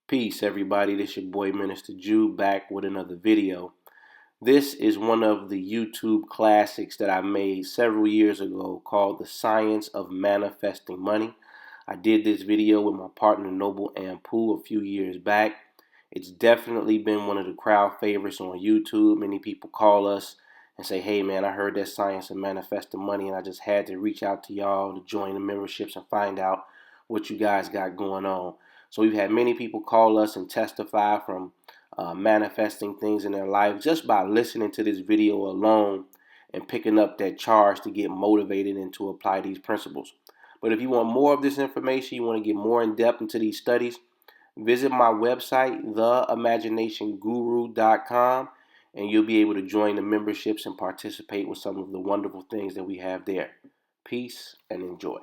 Peace, everybody. This your boy, Minister Ju, back with another video. This is one of the YouTube classics that I made several years ago called The Science of Manifesting Money. I did this video with my partner, Noble Anpu, a few years back. It's definitely been one of the crowd favorites on YouTube. Many people call us and say, hey, man, I heard that Science of Manifesting Money, and I just had to reach out to y'all to join the memberships and find out what you guys got going on. So we've had many people call us and testify from manifesting things in their life just by listening to this video alone and picking up that charge to get motivated and to apply these principles. But if you want more of this information, you want to get more in depth into these studies, visit my website, theimaginationguru.com, and you'll be able to join the memberships and participate with some of the wonderful things that we have there. Peace and enjoy.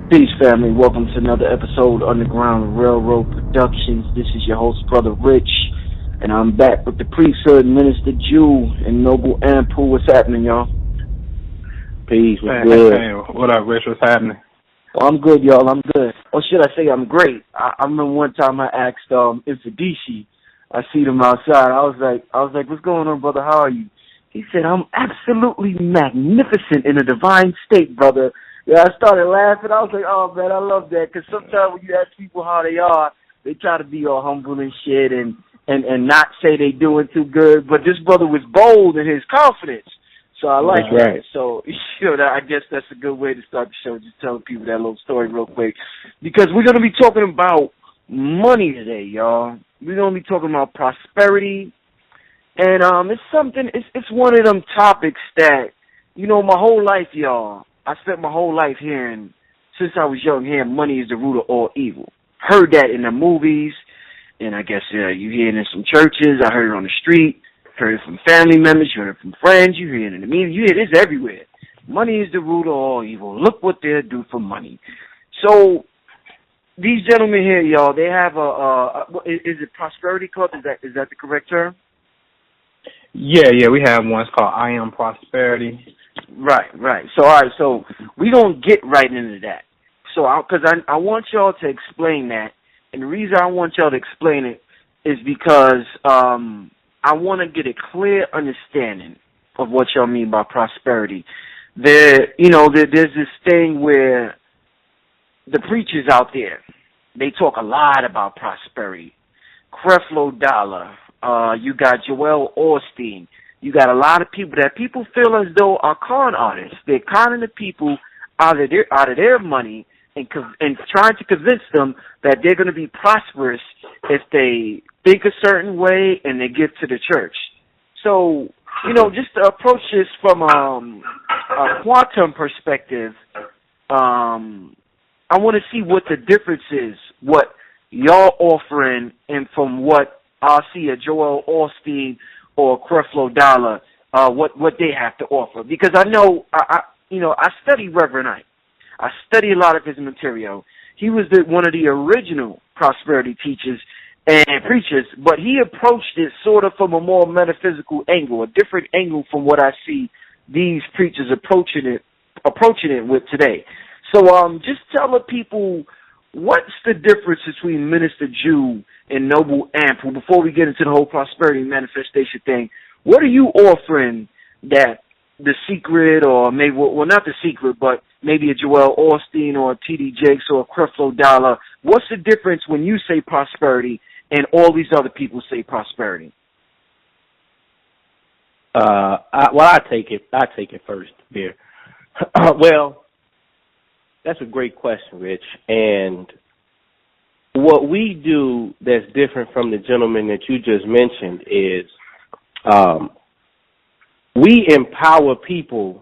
Peace, family. Welcome to another episode of Underground Railroad Productions. This is your host, Brother Rich, and I'm back with the priesthood, Minister Ju and Noble Anpu. What's happening, y'all? Peace. What's good? Hey, what up, Rich? What's happening? Well, I'm good, y'all. I'm good. Or should I say I'm great? I remember one time I asked Infidisi. I see him outside. I was like, what's going on, brother? How are you? He said, I'm absolutely magnificent in a divine state, brother. Yeah, I started laughing. I was like, oh, man, I love that. Because sometimes when you ask people how they are, they try to be all humble and shit and not say they doing too good. But this brother was bold in his confidence. So I like that. Right. So, I guess that's a good way to start the show, just telling people that little story real quick. Because we're going to be talking about money today, y'all. We're going to be talking about prosperity. And it's one of them topics that, my whole life, y'all, I spent my whole life hearing, since I was young, hearing money is the root of all evil. Heard that in the movies, and I guess you hear it in some churches. I heard it on the street, heard it from family members, you heard it from friends, you hear it in the media, you hear this everywhere. Money is the root of all evil. Look what they'll do for money. So, these gentlemen here, y'all, they have is it Prosperity Club? Is that the correct term? Yeah, we have one. It's called I Am Prosperity. Right. So, all right, so we're going to get right into that. So, because I want y'all to explain that, and the reason I want y'all to explain it is because I want to get a clear understanding of what y'all mean by prosperity. There's this thing where the preachers out there, they talk a lot about prosperity. Creflo Dollar, you got Joel Osteen. You got a lot of people that people feel as though are con artists. They're conning the people out of their money and trying to convince them that they're going to be prosperous if they think a certain way and they give to the church. So, just to approach this from a quantum perspective, I want to see what the difference is, what y'all offering, and from what I'll see a Joel Osteen or Creflo Dollar, what they have to offer. Because I know, I study Reverend Ike. I study a lot of his material. He was one of the original prosperity teachers and preachers, but he approached it sort of from a more metaphysical angle, a different angle from what I see these preachers approaching it with today. So just tell the people, what's the difference between Minister Ju and Noble Anpu before we get into the whole prosperity manifestation thing? What are you offering that the secret, or maybe, well, not the secret, but maybe a Joel Osteen or a T.D. Jakes or a Creflo Dollar? What's the difference when you say prosperity and all these other people say prosperity? I take it first here. Well, that's a great question, Rich. And what we do that's different from the gentleman that you just mentioned is we empower people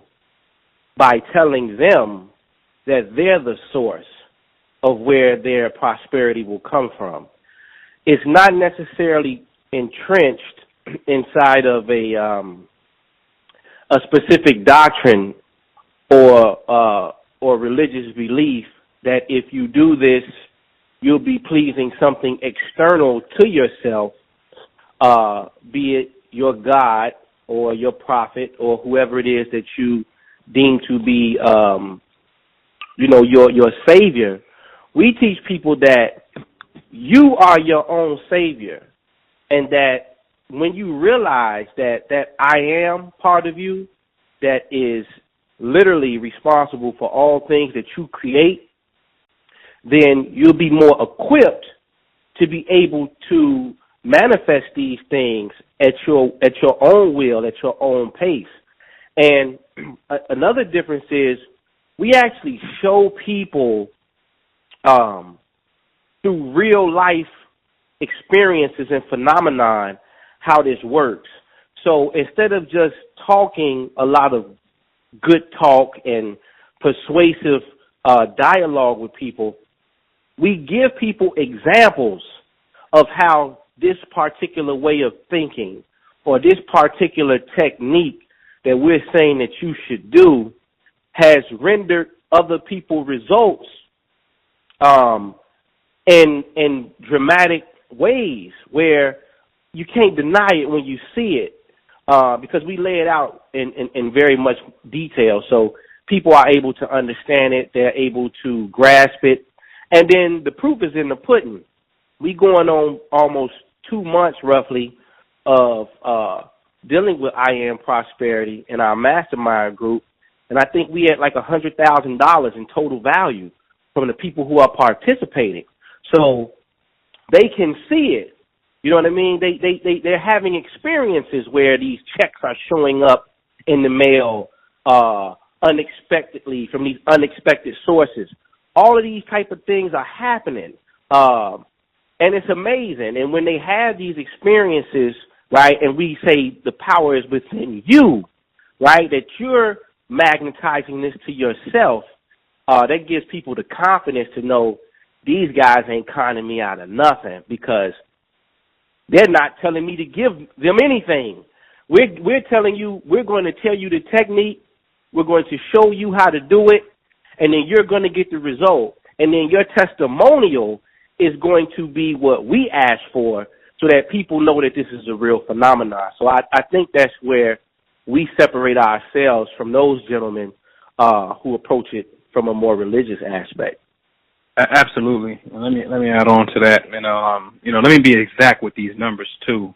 by telling them that they're the source of where their prosperity will come from. It's not necessarily entrenched inside of a specific doctrine or religious belief that if you do this, you'll be pleasing something external to yourself, be it your God or your prophet or whoever it is that you deem to be, your savior. We teach people that you are your own savior, and that when you realize that I am part of you that is literally responsible for all things that you create, then you'll be more equipped to be able to manifest these things at your own will, at your own pace. And another difference is we actually show people through real life experiences and phenomenon how this works. So instead of just talking a lot of good talk and persuasive dialogue with people, we give people examples of how this particular way of thinking or this particular technique that we're saying that you should do has rendered other people results in dramatic ways where you can't deny it when you see it, because we lay it out in very much detail. So people are able to understand it. They're able to grasp it. And then the proof is in the pudding. We going on almost 2 months roughly of dealing with I Am Prosperity in our mastermind group. And I think we had like $100,000 in total value from the people who are participating. So they can see it. You know what I mean? They're having experiences where these checks are showing up in the mail unexpectedly from these unexpected sources. All of these type of things are happening, and it's amazing. And when they have these experiences, right, and we say the power is within you, right, that you're magnetizing this to yourself, that gives people the confidence to know these guys ain't conning me out of nothing, because they're not telling me to give them anything. We're telling you, we're going to tell you the technique. We're going to show you how to do it, and then you're going to get the result. And then your testimonial is going to be what we ask for, so that people know that this is a real phenomenon. So I think that's where we separate ourselves from those gentlemen who approach it from a more religious aspect. Absolutely. Let me add on to that, and let me be exact with these numbers too.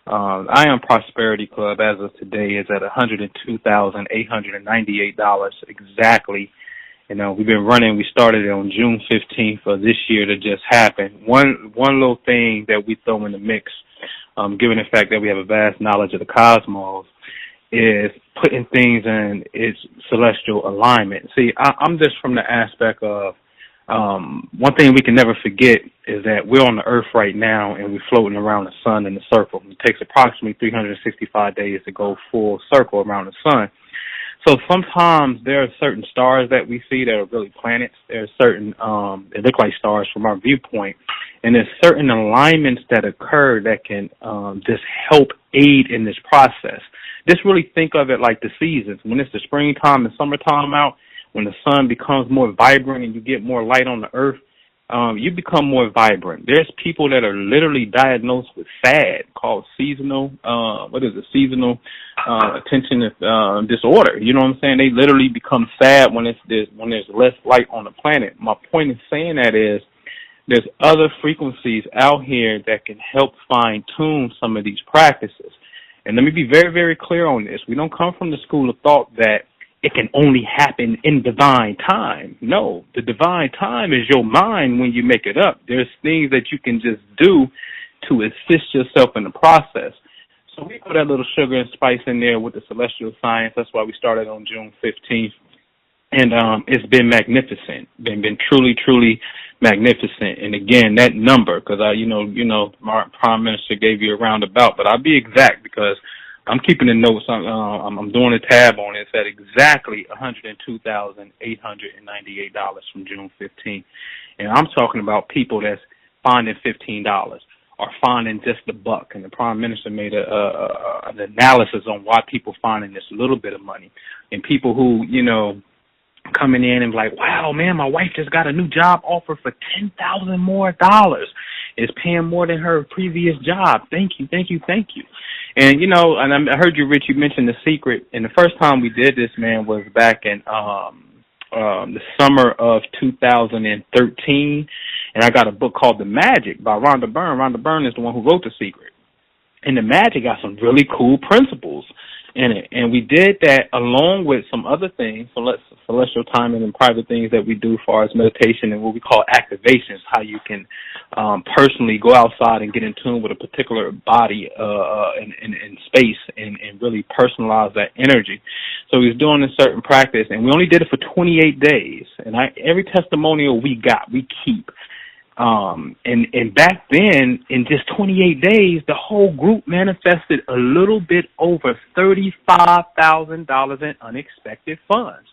I Am Prosperity Club as of today is at $102,898 exactly. We've been running. We started it on June 15th of this year that just happened. One little thing that we throw in the mix, given the fact that we have a vast knowledge of the cosmos, is putting things in its celestial alignment. See, I'm just from the aspect of one thing we can never forget is that we're on the earth right now and we're floating around the sun in a circle. It takes approximately 365 days to go full circle around the sun. So sometimes there are certain stars that we see that are really planets. There are certain, they look like stars from our viewpoint. And there's certain alignments that occur that can just help aid in this process. Just really think of it like the seasons. When it's the springtime and summertime out, when the sun becomes more vibrant and you get more light on the earth, you become more vibrant. There's people that are literally diagnosed with SAD, called seasonal attention disorder. You know what I'm saying? They literally become sad when there's less light on the planet. My point in saying that is there's other frequencies out here that can help fine-tune some of these practices. And let me be very, very clear on this. We don't come from the school of thought that it can only happen in divine time. No, the divine time is your mind when you make it up. There's things that you can just do to assist yourself in the process. So we put that little sugar and spice in there with the celestial science. That's why we started on June 15th. And it's been magnificent, been truly, truly magnificent. And again, that number, because our Prime Minister gave you a roundabout, but I'll be exact because I'm keeping the notes. I'm doing a tab on it. It's at exactly $102,898 from June 15th. And I'm talking about people that's finding $15 or finding just the buck. And the Prime Minister made an analysis on why people finding this little bit of money. And people who, coming in and like, wow, man, my wife just got a new job offer for $10,000 more. Is paying more than her previous job. Thank you. And, and I heard you, Rich, you mentioned The Secret. And the first time we did this, man, was back in the summer of 2013, and I got a book called The Magic by Rhonda Byrne. Rhonda Byrne is the one who wrote The Secret. And The Magic got some really cool principles in it. And we did that along with some other things, celestial timing and private things that we do as far as meditation and what we call activations, how you can personally go outside and get in tune with a particular body in space and really personalize that energy. So we was doing a certain practice, and we only did it for 28 days. And every testimonial we got, we keep. And back then, in just 28 days, the whole group manifested a little bit over $35,000 in unexpected funds.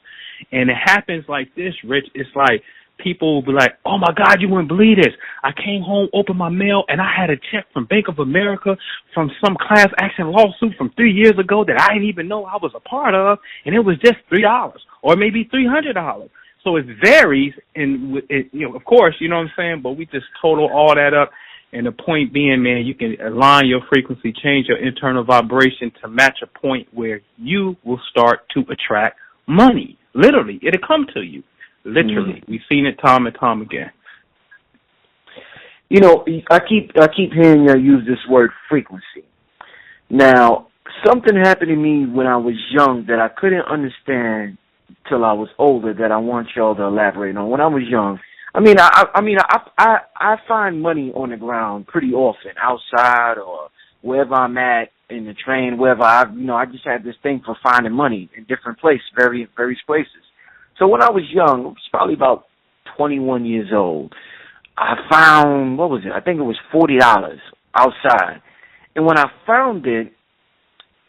And it happens like this, Rich. It's like people will be like, oh, my God, you wouldn't believe this. I came home, opened my mail, and I had a check from Bank of America from some class action lawsuit from 3 years ago that I didn't even know I was a part of, and it was just $3 or maybe $300. So it varies, and of course, you know what I'm saying, but we just total all that up, and the point being, man, you can align your frequency, change your internal vibration to match a point where you will start to attract money. Literally, it'll come to you. Literally. We've seen it time and time again. You know, I keep hearing you use this word frequency. Now, something happened to me when I was young that I couldn't understand till I was older that I want y'all to elaborate on. When I was young, I find money on the ground pretty often, outside or wherever I'm at, in the train, wherever I just had this thing for finding money in different places, various places. So when I was young, I was probably about 21 years old, I found, what was it? I think it was $40 outside. And when I found it,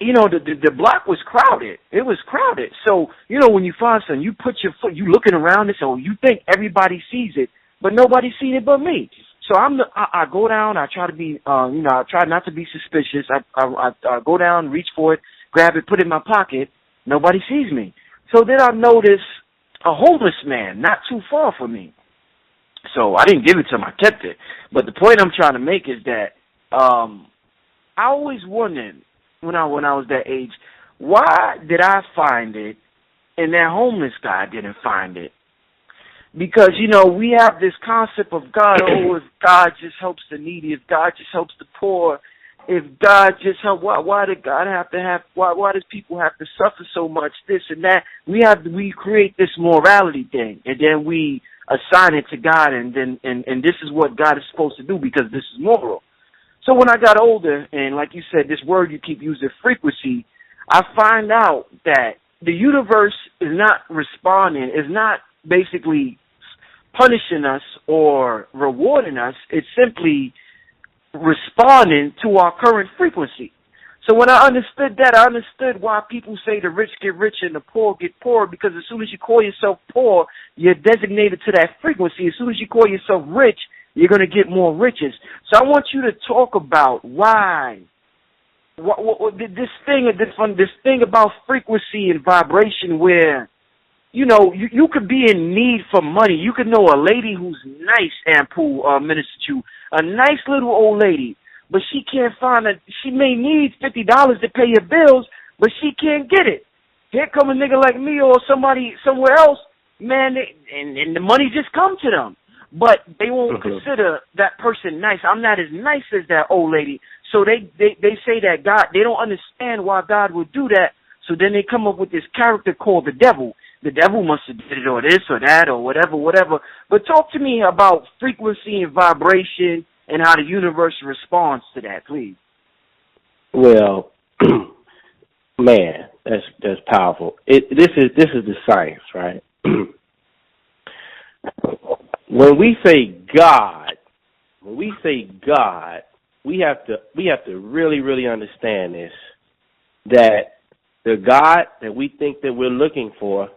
you know, the block was crowded. It was crowded. So, you know, when you find something, you put your foot, you looking around it, so you think everybody sees it, but nobody sees it but me. So I go down, I try to be, I try not to be suspicious. I go down, reach for it, grab it, put it in my pocket. Nobody sees me. So then I notice a homeless man not too far from me. So I didn't give it to him, I kept it. But the point I'm trying to make is that I always wondered when I was that age, why did I find it and that homeless guy didn't find it? Because, you know, we have this concept of God, oh, if God just helps the needy, if God just helps the poor, if God just helps, why did God why does people have to suffer so much, this and that? We create this morality thing, and then we assign it to God, and this is what God is supposed to do because this is moral. So when I got older, and like you said, this word you keep using, frequency, I find out that the universe is not responding, is not basically punishing us or rewarding us. It's simply responding to our current frequency. So when I understood that, I understood why people say the rich get rich and the poor get poor, because as soon as you call yourself poor, you're designated to that frequency. As soon as you call yourself rich, you're going to get more riches. So I want you to talk about why this thing about frequency and vibration, where, you know, you could be in need for money. You could know a lady who's nice, Anpu, Minister Ju, a nice little old lady, but she can't find it. She may need $50 to pay your bills, but she can't get it. Here come a nigga like me or somebody somewhere else, man, and the money just come to them. But they won't consider that person nice. I'm not as nice as that old lady. So they say that God, they don't understand why God would do that. So then they come up with this character called the devil. The devil must have did it, or this or that or whatever. But talk to me about frequency and vibration and how the universe responds to that, please. Well, man, that's powerful. This is the science, right? When we say God, we have to really understand this, that the God that we think that we're looking for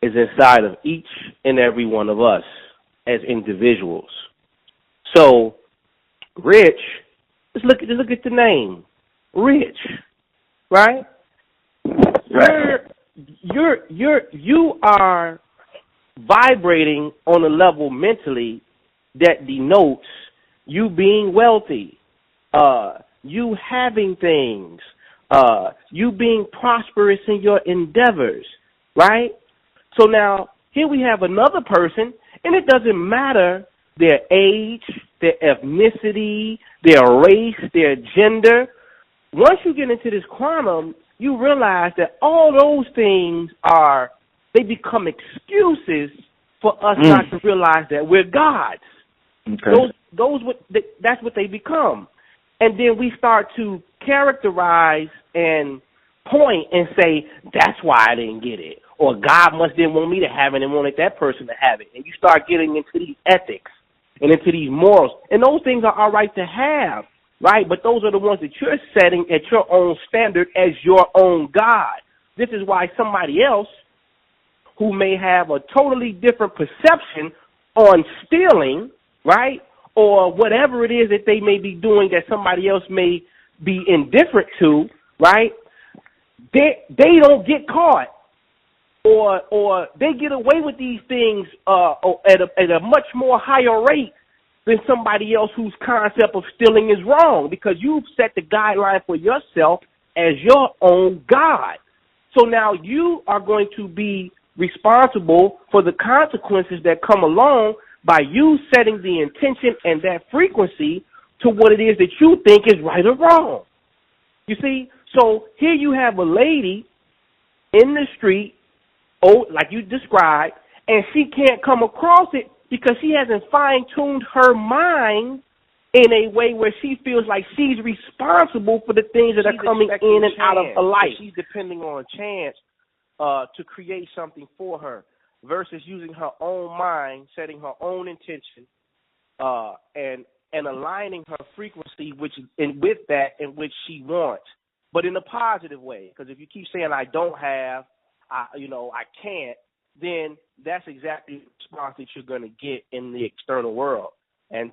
is inside of each and every one of us as individuals. So, rich, just look at the name, rich, right? You are vibrating on a level mentally that denotes you being wealthy, you having things, you being prosperous in your endeavors, right? So now, here we have another person, and it doesn't matter their age, their ethnicity, their race, their gender. Once you get into this quantum, you realize that all those things they become excuses for us not to realize that we're gods. Okay. That's what they become. And then we start to characterize and point and say, that's why I didn't get it. Or God must didn't want me to have it and wanted that person to have it. And you start getting into these ethics and into these morals. And those things are all right to have, right? But those are the ones that you're setting at your own standard as your own God. This is why somebody else who may have a totally different perception on stealing, right, or whatever it is that they may be doing that somebody else may be indifferent to, right, they don't get caught. Or they get away with these things at a much more higher rate than somebody else whose concept of stealing is wrong, because you've set the guideline for yourself as your own God. So now you are going to be responsible for the consequences that come along by you setting the intention and that frequency to what it is that you think is right or wrong. You see? So here you have a lady in the street, like you described, and she can't come across it because she hasn't fine-tuned her mind in a way where she feels like she's responsible for the things that are coming in and out of her life. She's depending on chance to create something for her versus using her own mind, setting her own intention, and aligning her frequency with that in which she wants, but in a positive way. Because if you keep saying, I don't have, I can't, then that's exactly the response that you're going to get in the external world. And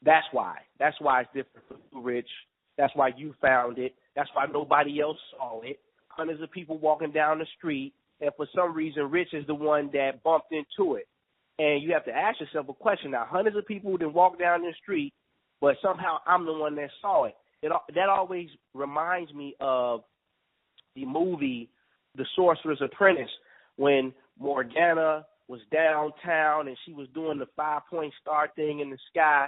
that's why. That's why it's different for you, Rich. That's why you found it. That's why nobody else saw it. Hundreds of people walking down the street, and for some reason, Rich is the one that bumped into it. And you have to ask yourself a question. Now, hundreds of people who didn't walk down the street, but somehow I'm the one that saw it. That always reminds me of the movie The Sorcerer's Apprentice, when Morgana was downtown and she was doing the 5-point star thing in the sky,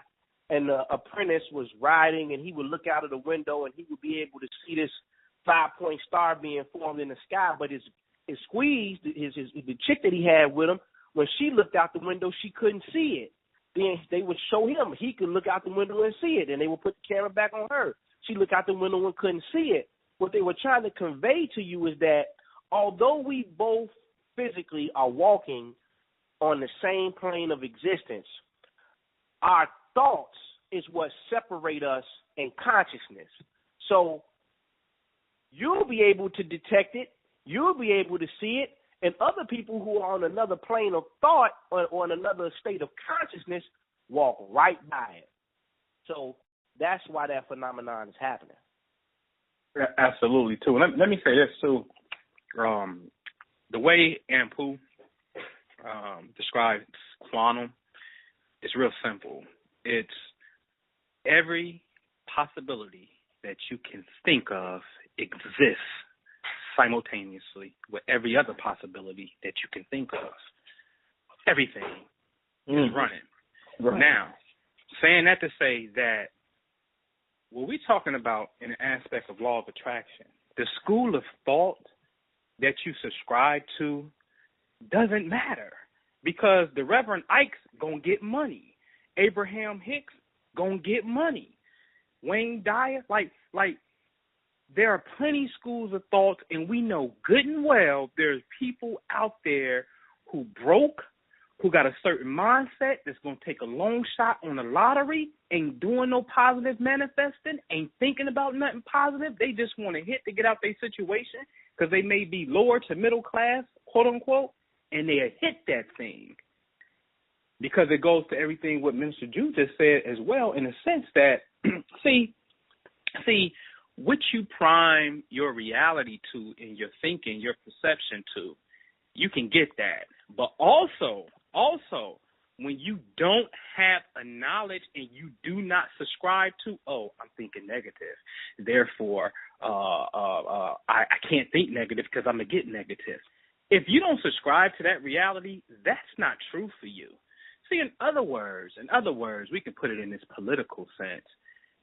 and the apprentice was riding, and he would look out of the window and he would be able to see this 5-point star being formed in the sky. But his squeeze, the chick that he had with him, when she looked out the window, she couldn't see it. Then they would show him he could look out the window and see it, and they would put the camera back on her. She looked out the window and couldn't see it. What they were trying to convey to you is that although we both physically are walking on the same plane of existence, our thoughts is what separate us in consciousness. So you'll be able to detect it, you'll be able to see it, and other people who are on another plane of thought or on another state of consciousness walk right by it. So that's why that phenomenon is happening. Absolutely, too. Let me say this, too. The way Anpu describes quantum is real simple. It's every possibility that you can think of exists simultaneously with every other possibility that you can think of. Everything is running. Right. Now, saying that to say that what we're talking about in the aspect of law of attraction, the school of thought that you subscribe to doesn't matter, because the Reverend Ike's going to get money. Abraham Hicks going to get money. Wayne Dyer, like there are plenty schools of thought, and we know good and well there's people out there who broke, who got a certain mindset that's going to take a long shot on the lottery, ain't doing no positive manifesting, ain't thinking about nothing positive. They just want to hit to get out their situation because they may be lower to middle class, quote unquote, and they hit that thing. Because it goes to everything what Minister Ju just said as well, in the sense that, see, what you prime your reality to in your thinking, your perception to, you can get that. But also, when you don't have a knowledge and you do not subscribe to, I'm thinking negative, therefore I can't think negative because I'm going to get negative. if you don't subscribe to that reality, that's not true for you. See, in other words, we could put it in this political sense.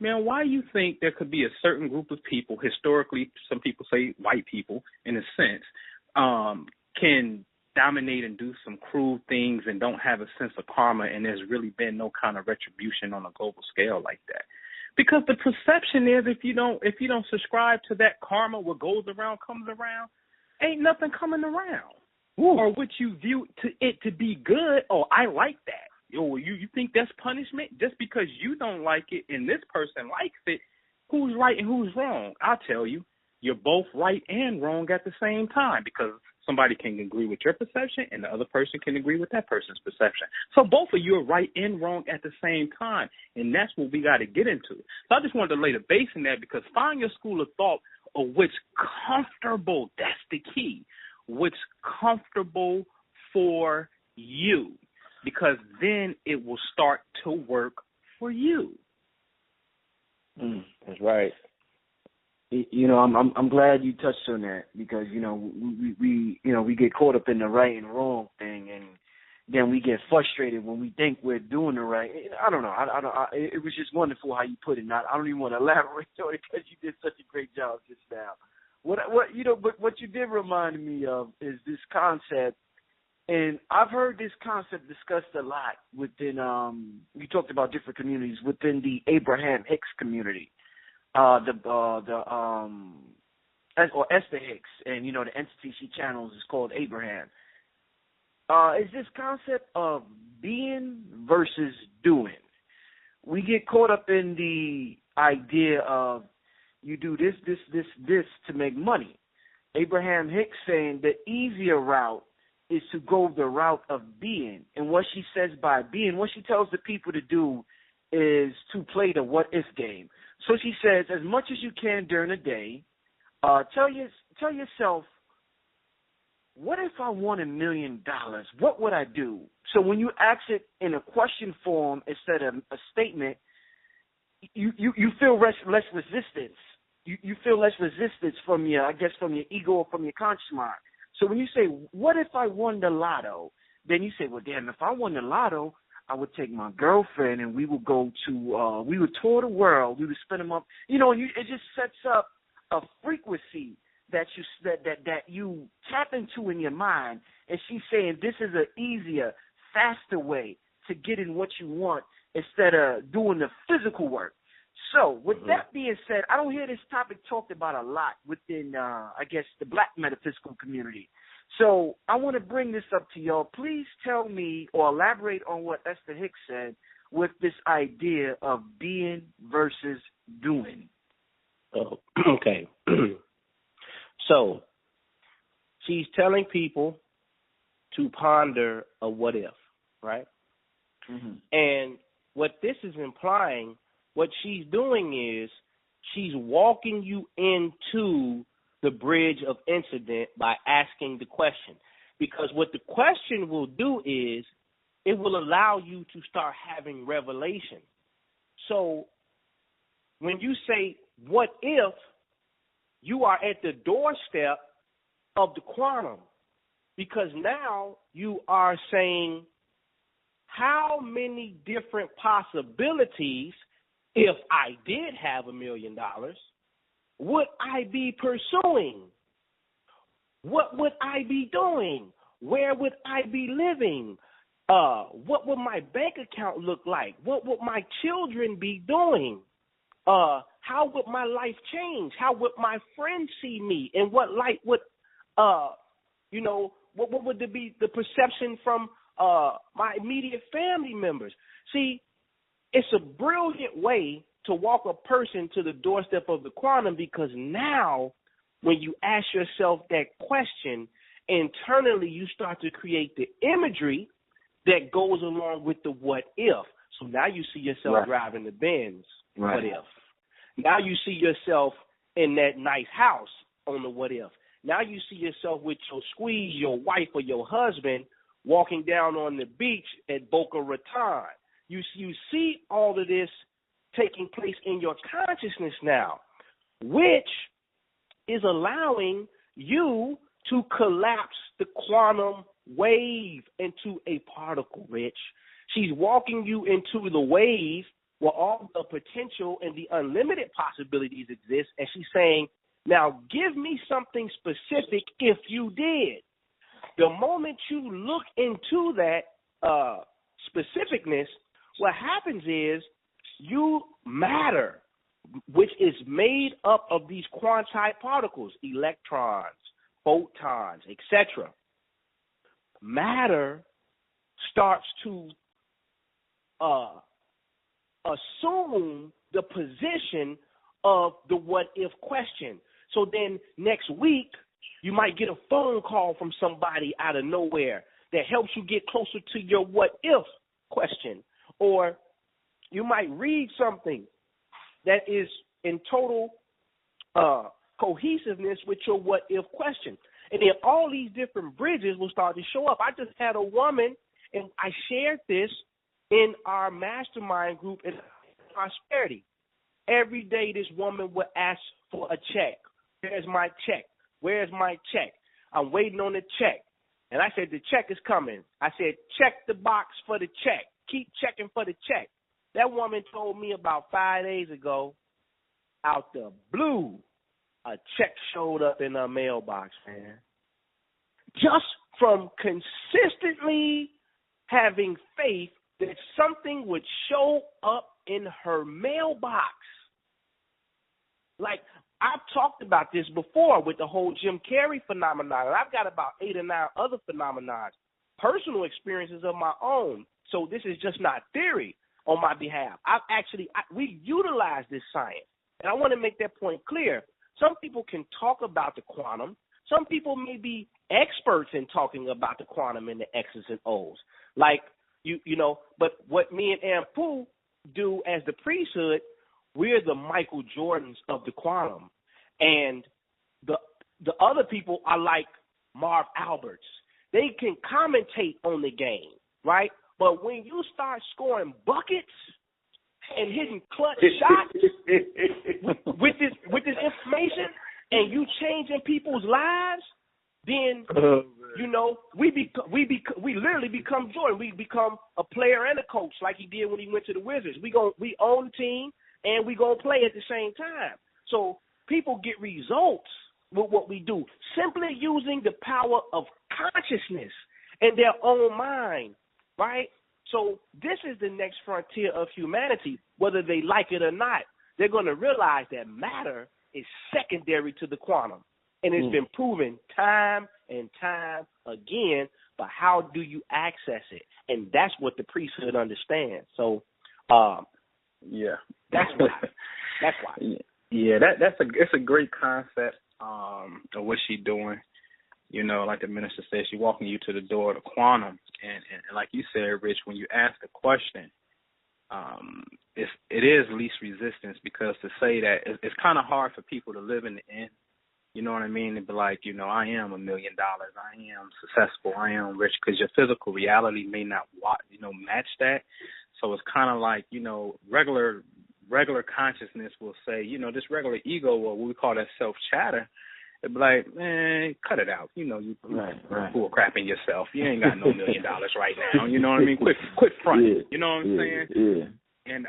Man, why you think there could be a certain group of people, historically, some people say white people, in a sense, can dominate and do some cruel things and don't have a sense of karma, and there's really been no kind of retribution on a global scale like that? Because the perception is if you don't subscribe to that karma, what goes around comes around, ain't nothing coming around. Ooh. Or what you view it to be good, oh, I like that. Yo, you think that's punishment? Just because you don't like it and this person likes it, who's right and who's wrong? I'll tell you, you're both right and wrong at the same time, because somebody can agree with your perception and the other person can agree with that person's perception. So both of you are right and wrong at the same time, and that's what we got to get into. So I just wanted to lay the base in that, because find your school of thought of what's comfortable. That's the key. What's comfortable for you, because then it will start to work for you. That's right. You know, I'm glad you touched on that, because we get caught up in the right and wrong thing, and then we get frustrated when we think we're doing the right. I don't know. It was just wonderful how you put it. I don't even want to elaborate on it, because you did such a great job just now. But what you did remind me of is this concept, and I've heard this concept discussed a lot within. You talked about different communities within the Abraham Hicks community, or Esther Hicks, and the entity she channels is called Abraham. Is this concept of being versus doing? We get caught up in the idea of you do this to make money. Abraham Hicks saying the easier route is to go the route of being. And what she says by being, what she tells the people to do is to play the what-if game. So she says, as much as you can during the day, tell yourself, what if I won $1 million? What would I do? So when you ask it in a question form instead of a statement, you feel less resistance. You feel less resistance from your ego or from your conscious mind. So when you say, what if I won the lotto? Then you say, well, damn, if I won the lotto, I would take my girlfriend and we would go to, we would tour the world. We would spend a month, and it just sets up a frequency that you tap into in your mind. And she's saying this is an easier, faster way to get in what you want instead of doing the physical work. So, with that being said, I don't hear this topic talked about a lot within, the Black metaphysical community. So, I want to bring this up to y'all. Please tell me or elaborate on what Esther Hicks said with this idea of being versus doing. Oh, okay. So, she's telling people to ponder a what if, right? Mm-hmm. And what this is implying, what she's doing is she's walking you into the bridge of incident by asking the question. Because what the question will do is it will allow you to start having revelation. So when you say, what if, you are at the doorstep of the quantum. Because now you are saying, how many different possibilities, if I did have $1 million, would I be pursuing? What would I be doing? Where would I be living? What would my bank account look like? What would my children be doing? How would my life change? How would my friends see me? And what light would, what would be the perception from my immediate family members? See, it's a brilliant way to walk a person to the doorstep of the quantum, because now when you ask yourself that question, internally you start to create the imagery that goes along with the what if. So now you see yourself driving the Benz, what if. Now you see yourself in that nice house on the what if. Now you see yourself with your squeeze, your wife or your husband, walking down on the beach at Boca Raton. You see all of this taking place in your consciousness now, which is allowing you to collapse the quantum wave into a particle, Rich. She's walking you into the wave where all the potential and the unlimited possibilities exist, and she's saying, now give me something specific if you did. The moment you look into that specificness, what happens is you matter, which is made up of these quantized particles, electrons, photons, etc. Matter starts to assume the position of the what-if question. So then next week, you might get a phone call from somebody out of nowhere that helps you get closer to your what-if question. Or you might read something that is in total cohesiveness with your what-if question. And then all these different bridges will start to show up. I just had a woman, and I shared this in our mastermind group in Prosperity. Every day this woman would ask for a check. Where's my check? Where's my check? I'm waiting on the check. And I said, the check is coming. I said, check the box for the check. Keep checking for the check. That woman told me about 5 days ago, out the blue, a check showed up in her mailbox, man. Just from consistently having faith that something would show up in her mailbox. Like, I've talked about this before with the whole Jim Carrey phenomenon, and I've got about 8 or 9 other phenomena, personal experiences of my own. So this is just not theory on my behalf. We utilize this science, and I want to make that point clear. Some people can talk about the quantum. Some people may be experts in talking about the quantum and the X's and O's. Like, you know, but what me and Anpu do as the priesthood, we're the Michael Jordans of the quantum. And the other people are like Marv Alberts. They can commentate on the game, right? But when you start scoring buckets and hitting clutch shots with this information, and you changing people's lives, then you know we literally become Jordan. We become a player and a coach, like he did when he went to the Wizards. We own the team and we gonna play at the same time. So people get results with what we do simply using the power of consciousness and their own mind, right? So this is the next frontier of humanity, whether they like it or not. They're going to realize that matter is secondary to the quantum. And it's been proven time and time again, but how do you access it? And that's what the priesthood understands. So, yeah, that's why. That's why. Yeah, it's a great concept of what she's doing. You know, like the minister said, she's walking you to the door of the quantum. And like you said, Rich, when you ask the question, it is least resistance, because to say that it's kind of hard for people to live in the end. You know what I mean? To be like, you know, I am $1 million. I am successful. I am rich, because your physical reality may not, match that. So it's kind of like, you know, regular consciousness will say, you know, this regular ego, or what we call that self-chatter, it'd be like, man, cut it out. You know, you bull crapping yourself. You ain't got no $1 million right now. You know what I mean? Quit fronting. Yeah. You know what I'm saying? Yeah. And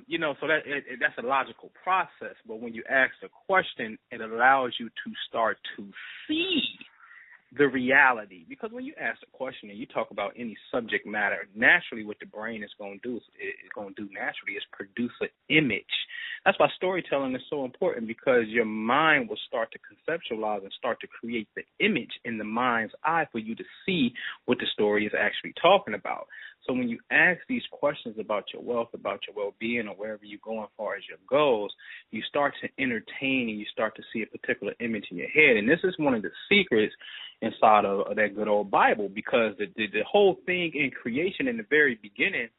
you know, so that's a logical process. But when you ask the question, it allows you to start to see the reality. Because when you ask a question and you talk about any subject matter, naturally what the brain is going to do naturally is produce an image. That's why storytelling is so important, because your mind will start to conceptualize and start to create the image in the mind's eye for you to see what the story is actually talking about. So when you ask these questions about your wealth, about your well-being, or wherever you're going as far as your goals, you start to entertain and you start to see a particular image in your head. And this is one of the secrets inside of that good old Bible, because the whole thing in creation in the very beginning,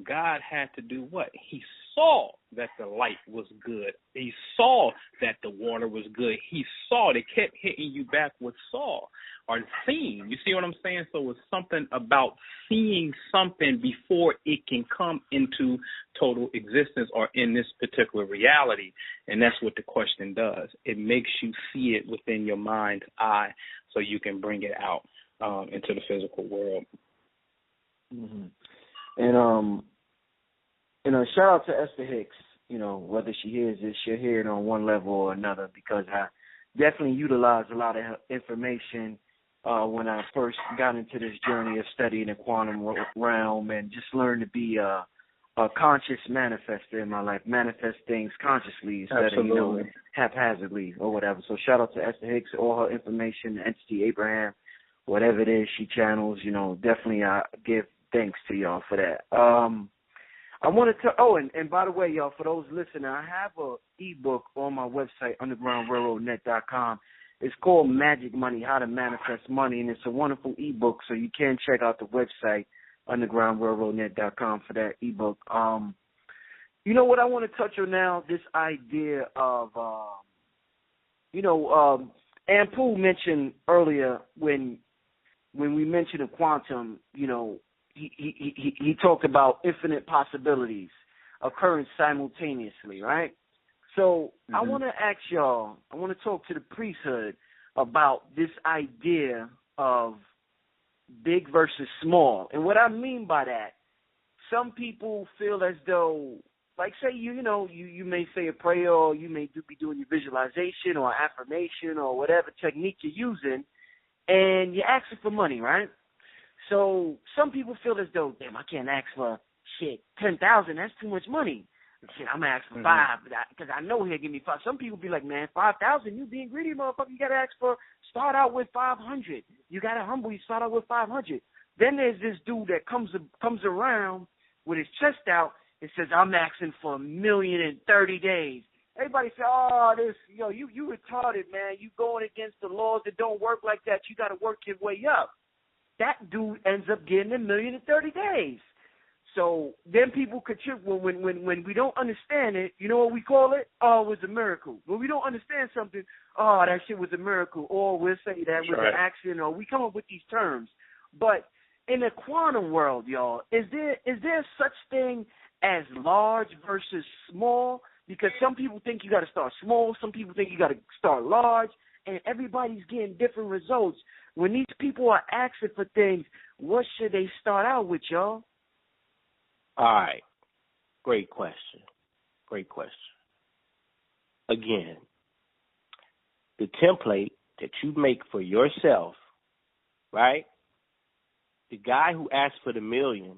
God had to do what? He saw that the light was good. He saw that the water was good. He saw it. It kept hitting you back with saw or seeing. You see what I'm saying? So it's something about seeing something before it can come into total existence or in this particular reality. And that's what the question does. It makes you see it within your mind's eye so you can bring it out into the physical world. Mm-hmm. And shout out to Esther Hicks. You know, whether she hears this, she'll hear it on one level or another, because I definitely utilized a lot of information when I first got into this journey of studying the quantum realm, and just learned to be a conscious manifester in my life, manifest things consciously instead of haphazardly or whatever. So shout out to Esther Hicks, all her information, Entity Abraham, whatever it is she channels. Definitely I give thanks to y'all for that. I wanted to, and by the way, y'all, for those listening, I have an ebook on my website, undergroundrailroadnet.com. It's called Magic Money, How to Manifest Money, and it's a wonderful ebook, so you can check out the website, undergroundrailroadnet.com, for that ebook. You know what I want to touch on now, this idea of, Anpu mentioned earlier when we mentioned the quantum, he talked about infinite possibilities occurring simultaneously, right? So I want to ask y'all, I want to talk to the priesthood about this idea of big versus small. And what I mean by that, some people feel as though, like say you may say a prayer, or you may be doing your visualization or affirmation or whatever technique you're using, and you're asking for money, right? So some people feel as though, damn, I can't ask for shit, 10,000. That's too much money. Shit, I'm gonna ask for 5 because I know he'll give me 5. Some people be like, man, 5,000, you being greedy, motherfucker. You gotta start out with 500. You gotta humble. You start out with 500. Then there's this dude that comes around with his chest out and says, I'm asking for $1 million in 30 days. Everybody say, you retarded, man. You going against the laws that don't work like that. You gotta work your way up. That dude ends up getting $1 million in 30 days. So then people contribute. When we don't understand it, you know what we call it? Oh, it was a miracle. When we don't understand something, oh, that shit was a miracle. Or we'll say that was an accident, or we come up with these terms. But in the quantum world, y'all, is there such thing as large versus small? Because some people think you got to start small, some people think you got to start large, and everybody's getting different results. When these people are asking for things, what should they start out with, y'all? All right. Great question. Again, the template that you make for yourself, right? The guy who asked for the $1 million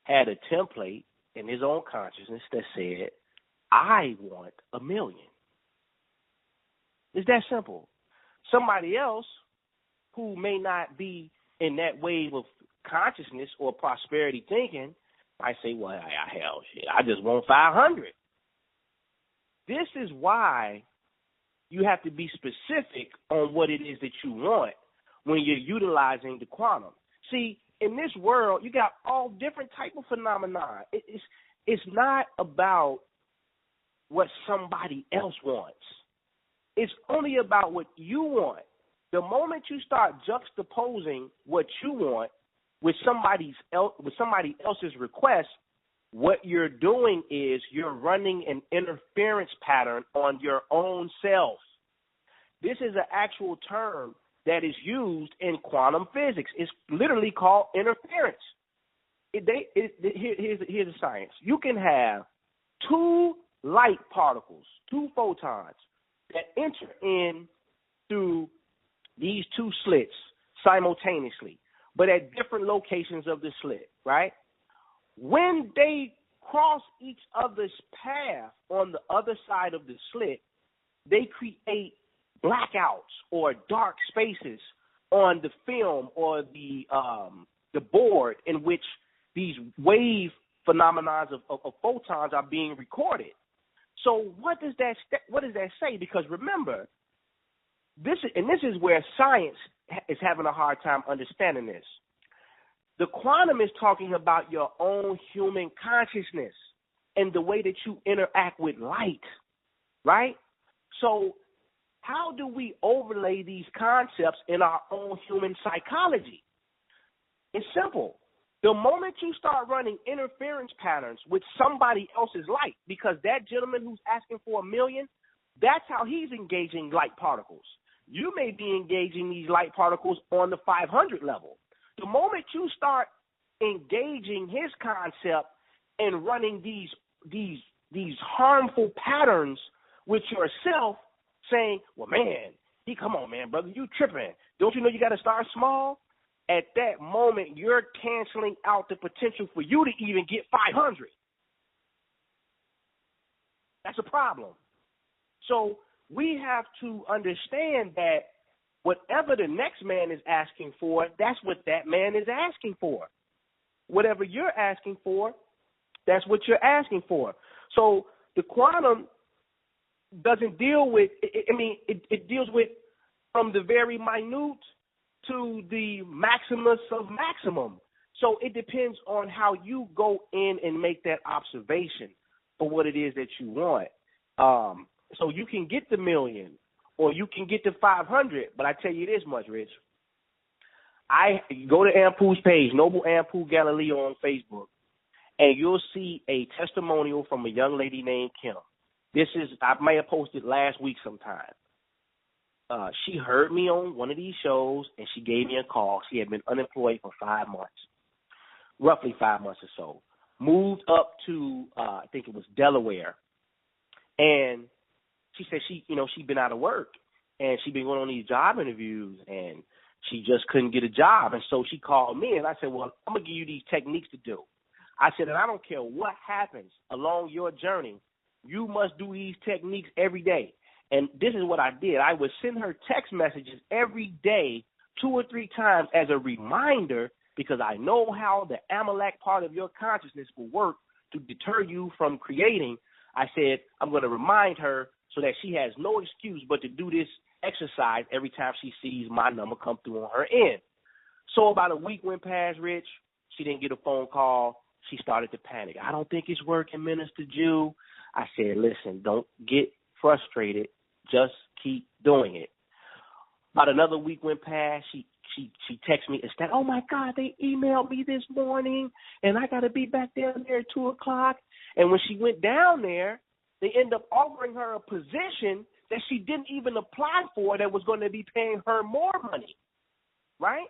had a template in his own consciousness that said, I want $1 million. It's that simple. Somebody else who may not be in that wave of consciousness or prosperity thinking might say, well, hell, shit, I just want 500. This is why you have to be specific on what it is that you want when you're utilizing the quantum. See, in this world, you got all different type of phenomena. It's not about what somebody else wants. It's only about what you want. The moment you start juxtaposing what you want with somebody else's request, what you're doing is you're running an interference pattern on your own self. This is an actual term that is used in quantum physics. It's literally called interference. Here's the science. You can have 2 light particles, 2 photons, that enter in through these 2 slits simultaneously, but at different locations of the slit, right? When they cross each other's path on the other side of the slit, they create blackouts or dark spaces on the film or the board in which these wave phenomena of photons are being recorded. So what does that say? Because remember, this is where science is having a hard time understanding this. The quantum is talking about your own human consciousness and the way that you interact with light, right? So how do we overlay these concepts in our own human psychology? It's simple. The moment you start running interference patterns with somebody else's light, because that gentleman who's asking for $1 million, that's how he's engaging light particles. You may be engaging these light particles on the 500 level. The moment you start engaging his concept and running these harmful patterns with yourself, saying, well, man, come on, man, brother, you tripping. Don't you know you got to start small? At that moment, you're canceling out the potential for you to even get 500. That's a problem. So we have to understand that whatever the next man is asking for, that's what that man is asking for. Whatever you're asking for, that's what you're asking for. So the quantum doesn't deal with, it deals with from the very minute to the maximus of maximum. So it depends on how you go in and make that observation for what it is that you want. So you can get the $1 million or you can get the 500, but I tell you this much, Rich. I go to Anpu's page, Noble Anpu Galileo on Facebook, and you'll see a testimonial from a young lady named Kim. I may have posted last week sometime. She heard me on one of these shows, and she gave me a call. She had been unemployed for 5 months, roughly 5 months or so. Moved up to, I think it was Delaware, and she said she'd been out of work, and she'd been going on these job interviews, and she just couldn't get a job. And so she called me, and I said, well, I'm going to give you these techniques to do. I said, and I don't care what happens along your journey, you must do these techniques every day. And this is what I did. I would send her text messages every day, 2 or 3 times as a reminder, because I know how the Amalek part of your consciousness will work to deter you from creating. I said, I'm going to remind her so that she has no excuse but to do this exercise every time she sees my number come through on her end. So about a week went past, Rich. She didn't get a phone call. She started to panic. I don't think it's working, Minister Ju. I said, listen, don't get frustrated. Just keep doing it. About another week went past. She texted me instead, oh, my God, they emailed me this morning, and I got to be back down there at 2 o'clock. And when she went down there, they ended up offering her a position that she didn't even apply for that was going to be paying her more money, right?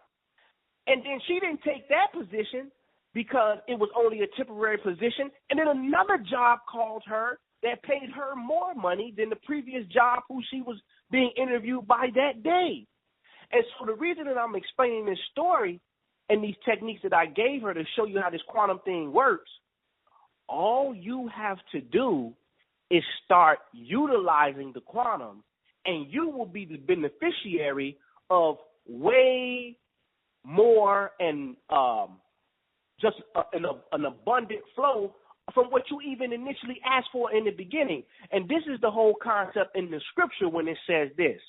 And then she didn't take that position because it was only a temporary position. And then another job called her that paid her more money than the previous job who she was being interviewed by that day. And so the reason that I'm explaining this story and these techniques that I gave her to show you how this quantum thing works, all you have to do is start utilizing the quantum, and you will be the beneficiary of way more and just an abundant flow from what you even initially asked for in the beginning. And this is the whole concept in the scripture when it says this: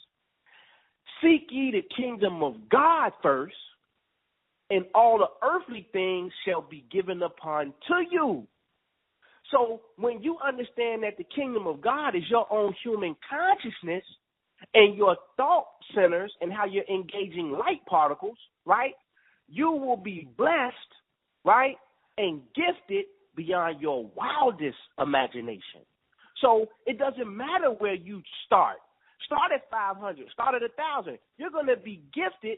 seek ye the kingdom of God first, and all the earthly things shall be given upon to you. So when you understand that the kingdom of God is your own human consciousness and your thought centers and how you're engaging light particles, right, you will be blessed, right, and gifted beyond your wildest imagination. So it doesn't matter where you start. Start at 500, start at 1,000. You're going to be gifted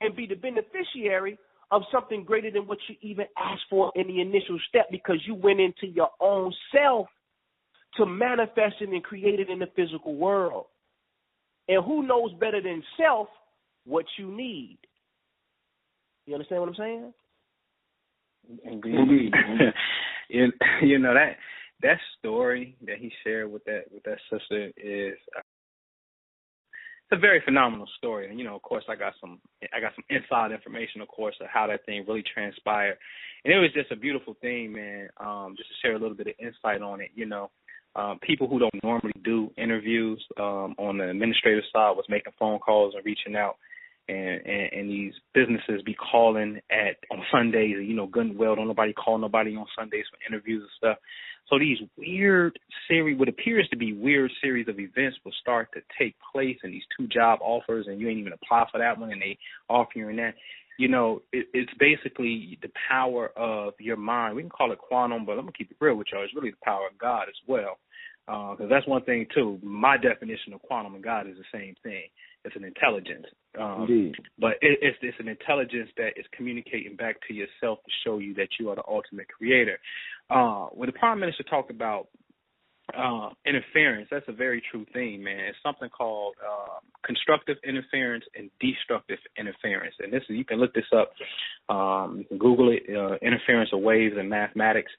and be the beneficiary of something greater than what you even asked for in the initial step, because you went into your own self to manifest it and create it in the physical world. And who knows better than self what you need? You understand what I'm saying? Indeed. you know that story that he shared with that sister is it's a very phenomenal story. And of course, I got some inside information, of course, of how that thing really transpired. And it was just a beautiful thing, man. Just to share a little bit of insight on it. People who don't normally do interviews on the administrative side was making phone calls and reaching out. and these businesses be calling on Sundays, good well, don't nobody call nobody on Sundays for interviews and stuff. So these weird series, what appears to be weird series of events will start to take place, and these 2 job offers, and you ain't even apply for that one, and they offer you that. It's basically the power of your mind. We can call it quantum, but I'm going to keep it real with y'all. It's really the power of God as well. Because that's one thing, too. My definition of quantum and God is the same thing. It's an intelligence. But it's an intelligence that is communicating back to yourself to show you that you are the ultimate creator. When the Prime Minister talked about interference, that's a very true thing, man. It's something called constructive interference and destructive interference. And you can look this up. You can Google it, interference of waves in mathematics.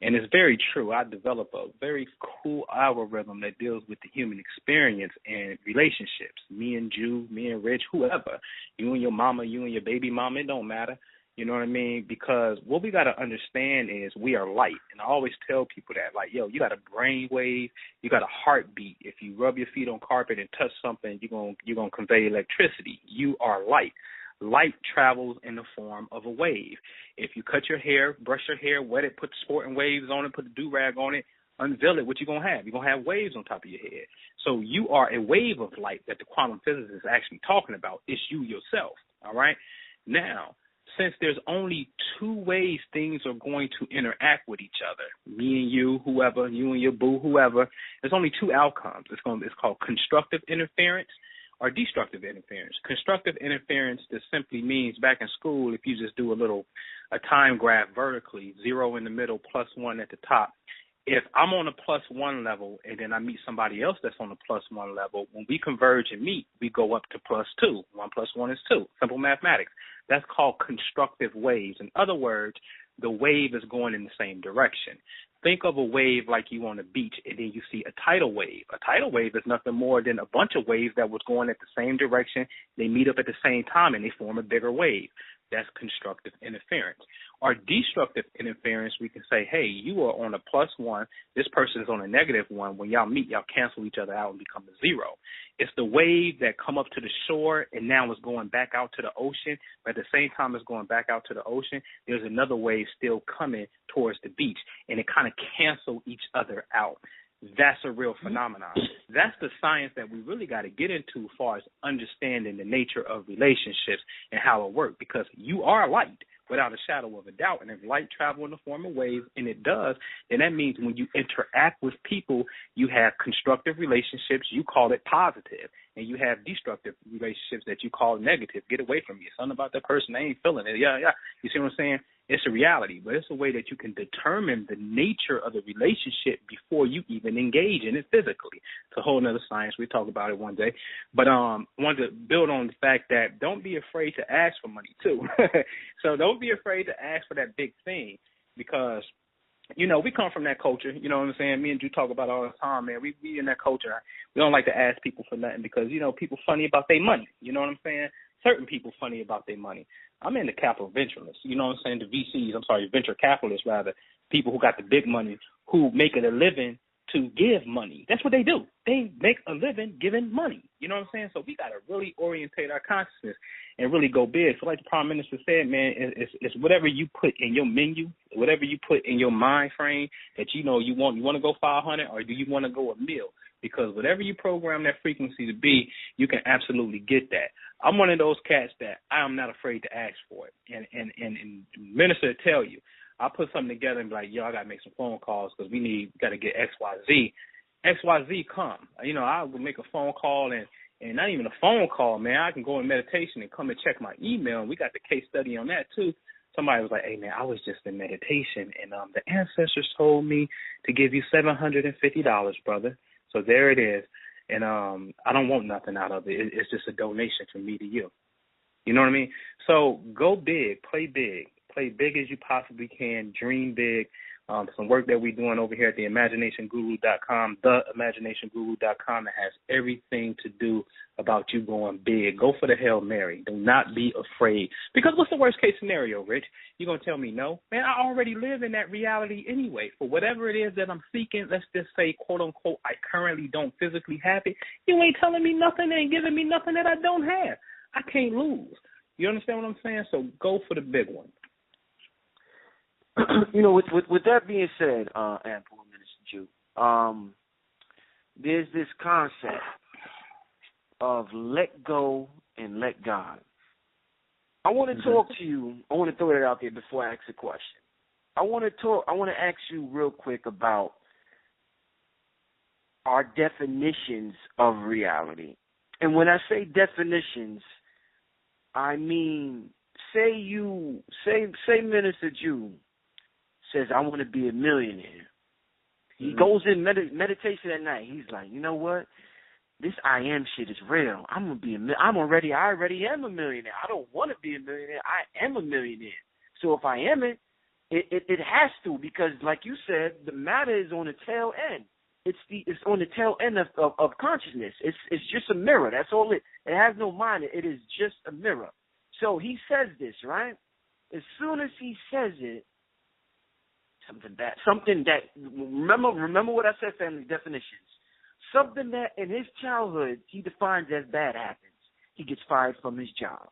And it's very true. I developed a very cool algorithm that deals with the human experience and relationships. Me and Ju, me and Rich, whoever. You and your mama, you and your baby mama, it don't matter. You know what I mean? Because what we got to understand is we are light. And I always tell people that, like, yo, you got a brain wave, you got a heartbeat. If you rub your feet on carpet and touch something, you're gonna convey electricity. You are light. Light travels in the form of a wave. If you cut your hair, brush your hair, wet it, put the sporting waves on it, put the do-rag on it, unveil it, what you going to have? You're going to have waves on top of your head. So you are a wave of light that the quantum physicist is actually talking about. It's you yourself, all right? Now, since there's only 2 ways things are going to interact with each other, me and you, whoever, you and your boo, whoever, there's only 2 outcomes. It's called constructive interference or destructive interference. Constructive interference just simply means, back in school, if you just do a time graph vertically, 0 in the middle, +1 at the top. If I'm on a +1 level and then I meet somebody else that's on a +1 level, when we converge and meet, we go up to +2. 1 + 1 is 2. Simple mathematics. That's called constructive waves. In other words, the wave is going in the same direction. Think of a wave like you on a beach, and then you see a tidal wave. A tidal wave is nothing more than a bunch of waves that was going at the same direction. They meet up at the same time, and they form a bigger wave. That's constructive interference. Or destructive interference, we can say, hey, you are on a +1. This person is on a -1. When y'all meet, y'all cancel each other out and become a 0. It's the wave that come up to the shore and now is going back out to the ocean. But at the same time it's going back out to the ocean, there's another wave still coming towards the beach. And it kind of cancel each other out. That's a real phenomenon. That's the science that we really got to get into as far as understanding the nature of relationships and how it works, because you are light without a shadow of a doubt. And if light travels in the form of waves, and it does, then that means when you interact with people, you have constructive relationships, you call it positive, and you have destructive relationships that you call negative. Get away from me. Something about that person, they ain't feeling it. Yeah. You see what I'm saying? It's a reality, but it's a way that you can determine the nature of the relationship before you even engage in it physically. It's a whole other science. We talk about it one day. But I wanted to build on the fact that don't be afraid to ask for money, too. So don't be afraid to ask for that big thing, because, we come from that culture. You know what I'm saying? Me and Ju talk about it all the time, man. We in that culture. We don't like to ask people for nothing because, people funny about their money. You know what I'm saying? Certain people funny about their money. I'm in the capital venturalists, you know what I'm saying, venture capitalists rather, people who got the big money, who make it a living to give money. That's what they do. They make a living giving money. You know what I'm saying? So we got to really orientate our consciousness and really go big. So like the Prime Minister said, man, it's whatever you put in your menu, whatever you put in your mind frame that you want. You want to go 500 or do you want to go a mil? Because whatever you program that frequency to be, you can absolutely get that. I'm one of those cats that I am not afraid to ask for it. And Minister will tell you, I put something together and be like, I got to make some phone calls because we got to get XYZ. XYZ come. I will make a phone call and not even a phone call, man. I can go in meditation and come and check my email. And we got the case study on that too. Somebody was like, hey, man, I was just in meditation and the ancestors told me to give you $750, brother. So there it is. And I don't want nothing out of it. It's just a donation from me to you. You know what I mean? So go big, play big. Play big as you possibly can. Dream big. Some work that we're doing over here at the imaginationguru.com, theimaginationguru.com, that has everything to do about you going big. Go for the Hail Mary. Do not be afraid. Because what's the worst case scenario, Rich? You're going to tell me no? Man, I already live in that reality anyway. For whatever it is that I'm seeking, let's just say, quote unquote, I currently don't physically have it. You ain't telling me nothing, ain't giving me nothing that I don't have. I can't lose. You understand what I'm saying? So go for the big one. You know, with that being said, Anpu, Minister Ju, there's this concept of let go and let God. I want to talk to you. I want to throw that out there before I ask a question. I want to ask you real quick about our definitions of reality. And when I say definitions, I mean, say Minister Ju says, I want to be a millionaire. He goes in meditation at night. He's like, you know what? This I am shit is real. I already am a millionaire. I don't want to be a millionaire. I am a millionaire. So if I am it has to, because like you said, the matter is on the tail end. It's on the tail end of consciousness. It's just a mirror. That's all it has no mind. It is just a mirror. So he says this, right? As soon as he says it, something that remember what I said, family definitions. Something that in his childhood he defines as bad happens. He gets fired from his job.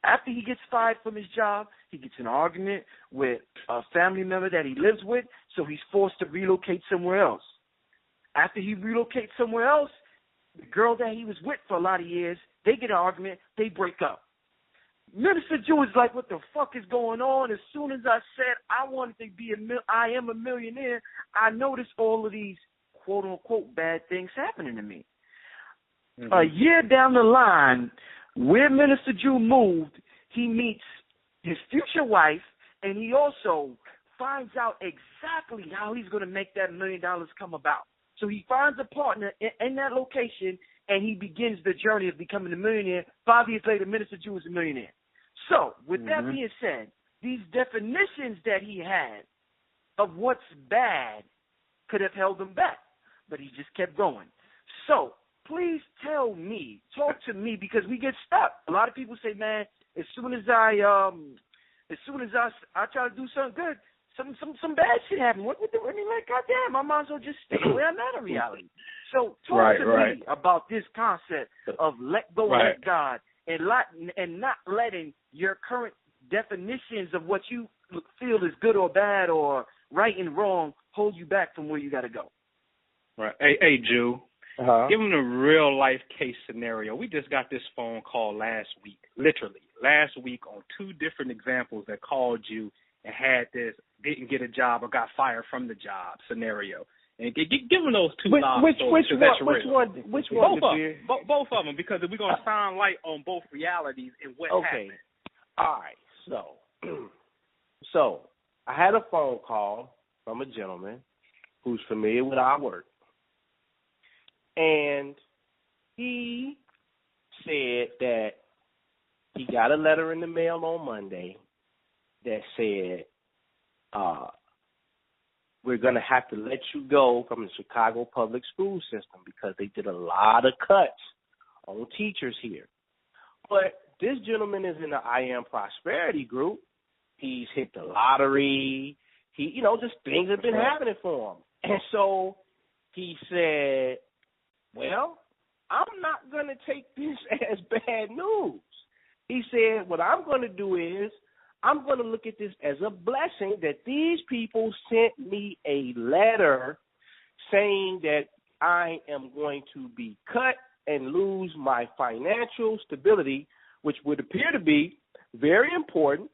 After he gets fired from his job, he gets in an argument with a family member that he lives with, so he's forced to relocate somewhere else. After he relocates somewhere else, the girl that he was with for a lot of years, they get an argument, they break up. Minister Ju is like, what the fuck is going on? As soon as I said I wanted to be I am a millionaire, I noticed all of these quote-unquote bad things happening to me. A year down the line, where Minister Ju moved, he meets his future wife, and he also finds out exactly how he's going to make that $1 million come about. So he finds a partner in that location, and he begins the journey of becoming a millionaire. 5 years later, Minister Ju is a millionaire. So, with that being said, these definitions that he had of what's bad could have held him back, but he just kept going. So, please talk to me, because we get stuck. A lot of people say, man, as soon as I try to do something good, some bad shit happens. What the? I mean, like, goddamn, I might as well just stay where I'm at in reality. So, talk to me about this concept of let go and let God, and not letting your current definitions of what you feel is good or bad or right and wrong hold you back from where you got to go. Right. Hey, Ju. Give him a real life case scenario. We just got this phone call last week, literally last week, on 2 different examples that called you and had this didn't get a job or got fired from the job scenario. And give them those 2 stories. Which one? Both of them, because we're going to shine light on both realities and what happened. All right. So I had a phone call from a gentleman who's familiar with our work. And he said that he got a letter in the mail on Monday that said, we're going to have to let you go from the Chicago public school system because they did a lot of cuts on teachers here. But this gentleman is in the I Am Prosperity group. He's hit the lottery. Just things have been happening for him. And so he said, well, I'm not going to take this as bad news. He said, what I'm going to do is I'm going to look at this as a blessing that these people sent me a letter saying that I am going to be cut and lose my financial stability, which would appear to be very important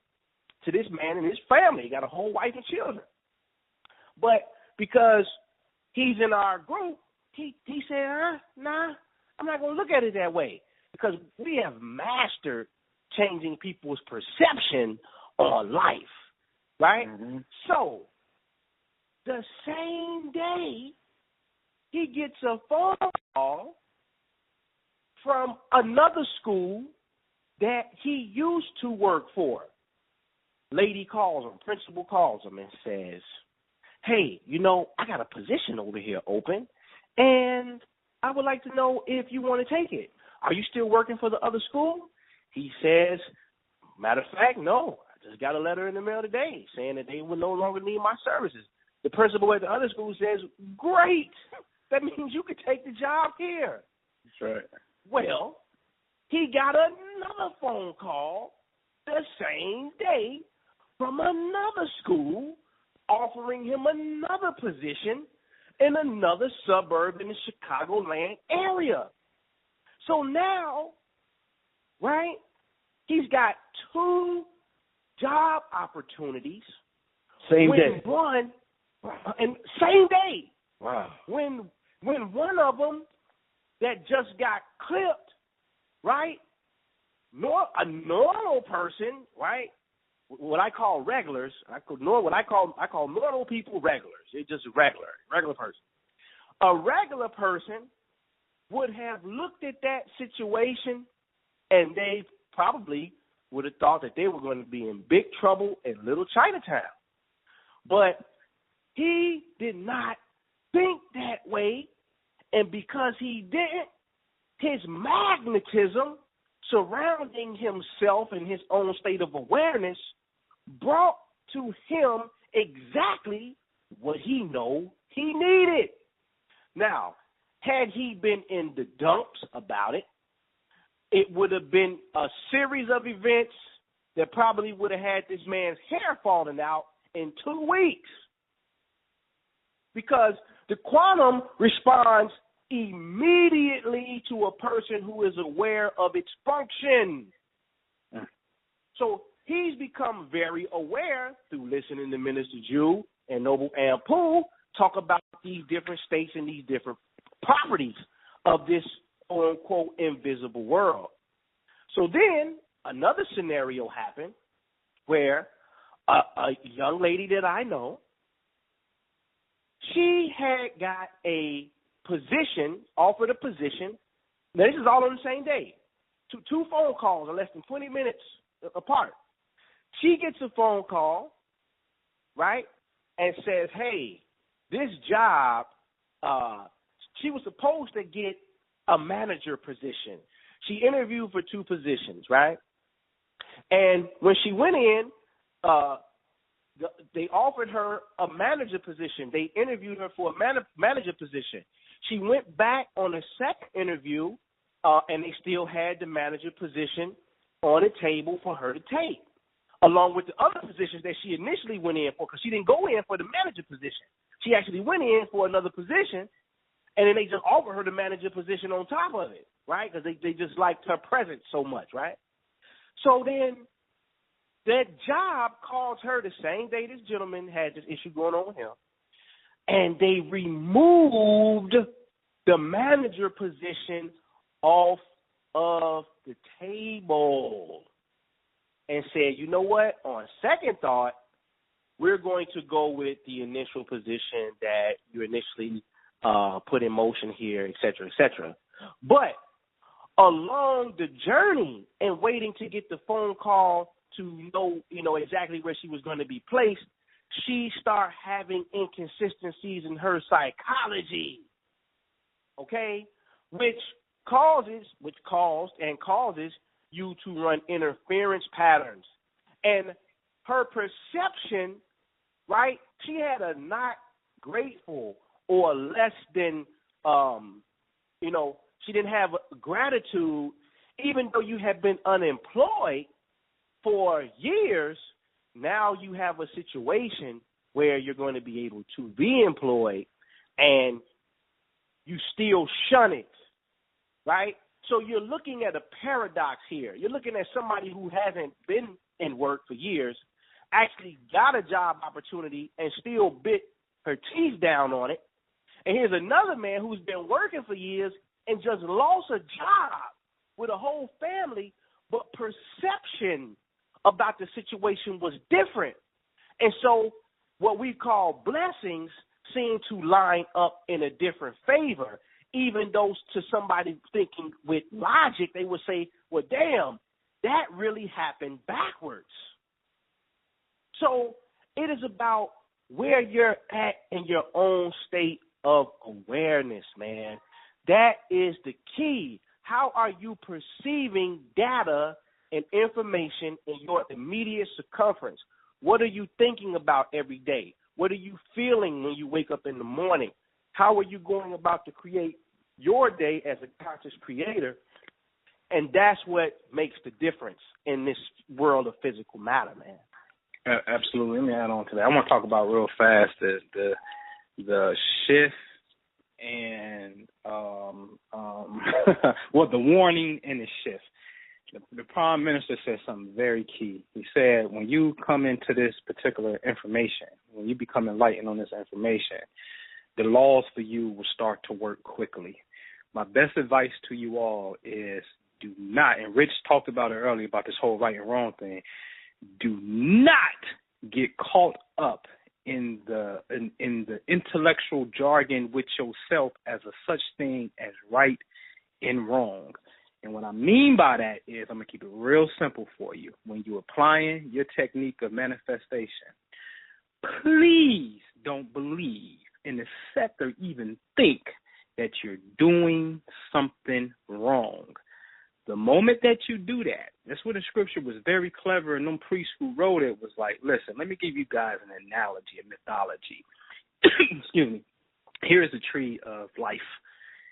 to this man and his family. He got a whole wife and children. But because he's in our group, he said, nah, I'm not going to look at it that way, because we have mastered changing people's perception on life, right? So the same day, he gets a phone call from another school that he used to work for. Lady calls him, principal calls him and says, hey, I got a position over here open, and I would like to know if you want to take it. Are you still working for the other school? He says, matter of fact, no. I just got a letter in the mail today saying that they will no longer need my services. The principal at the other school says, great. That means you could take the job here. That's right. Well, he got another phone call the same day from another school offering him another position in another suburb in the Chicagoland area. So now, right, he's got 2 job opportunities. Same day. One, and same day. Wow. When one of them that just got clipped, right, a normal person, right, what I call regulars, I call normal people regulars. It's just regular person. A regular person would have looked at that situation, and they probably would have thought that they were going to be in big trouble in Little Chinatown. But he did not think that way, and because he didn't, his magnetism surrounding himself and his own state of awareness brought to him exactly what he knew he needed. Now, had he been in the dumps about it, it would have been a series of events that probably would have had this man's hair falling out in 2 weeks. Because the quantum responds immediately to a person who is aware of its function. So he's become very aware through listening to Minister Ju and Noble Anpu talk about these different states and these different properties of this quote-unquote invisible world. So then another scenario happened where a young lady that I know, she had got a position, offered a position. Now, this is all on the same day. Two phone calls in less than 20 minutes apart. She gets a phone call, right, and says, hey, this job, she was supposed to get a manager position. She interviewed for 2 positions, right? And when she went in, they offered her a manager position. They interviewed her for a manager position. She went back on a second interview, and they still had the manager position on the table for her to take, along with the other positions that she initially went in for, because she didn't go in for the manager position. She actually went in for another position, and then they just offered her the manager position on top of it, right? Because they just liked her presence so much, right? So then that job calls her the same day this gentleman had this issue going on with him, and they removed the manager position off of the table and said, you know what, on second thought, we're going to go with the initial position that you initially put in motion here, et cetera, et cetera. But along the journey and waiting to get the phone call to know exactly where she was going to be placed, she started having inconsistencies in her psychology, okay, which caused you to run interference patterns. And her perception, right, she had a not grateful or less than, she didn't have gratitude, even though you have been unemployed for years. Now you have a situation where you're going to be able to be employed and you still shun it, right? So you're looking at a paradox here. You're looking at somebody who hasn't been in work for years, actually got a job opportunity and still bit her teeth down on it. And here's another man who's been working for years and just lost a job with a whole family, but perception about the situation was different. And so what we call blessings seem to line up in a different favor, even though to somebody thinking with logic, they would say, well, damn, that really happened backwards. So it is about where you're at in your own state of awareness, man. That is the key. How are you perceiving data and information in your immediate circumference? What are you thinking about every day? What are you feeling when you wake up in the morning? How are you going about to create your day as a conscious creator? And that's what makes the difference in this world of physical matter, man. Absolutely. Let me add on to that. I want to talk about real fast the shift and well, the warning and the shift. The Prime Minister said something very key. He said, when you come into this particular information, when you become enlightened on this information, the laws for you will start to work quickly. My best advice to you all is do not, and Rich talked about it earlier about this whole right and wrong thing, do not get caught up in the intellectual jargon with yourself as a such thing as right and wrong. And what I mean by that is, I'm going to keep it real simple for you. When you're applying your technique of manifestation, please don't believe and accept or even think that you're doing something wrong. The moment that you do that, that's where the scripture was very clever, and them priests who wrote it was like, listen, let me give you guys an analogy, a mythology. Excuse me. Here is the tree of life.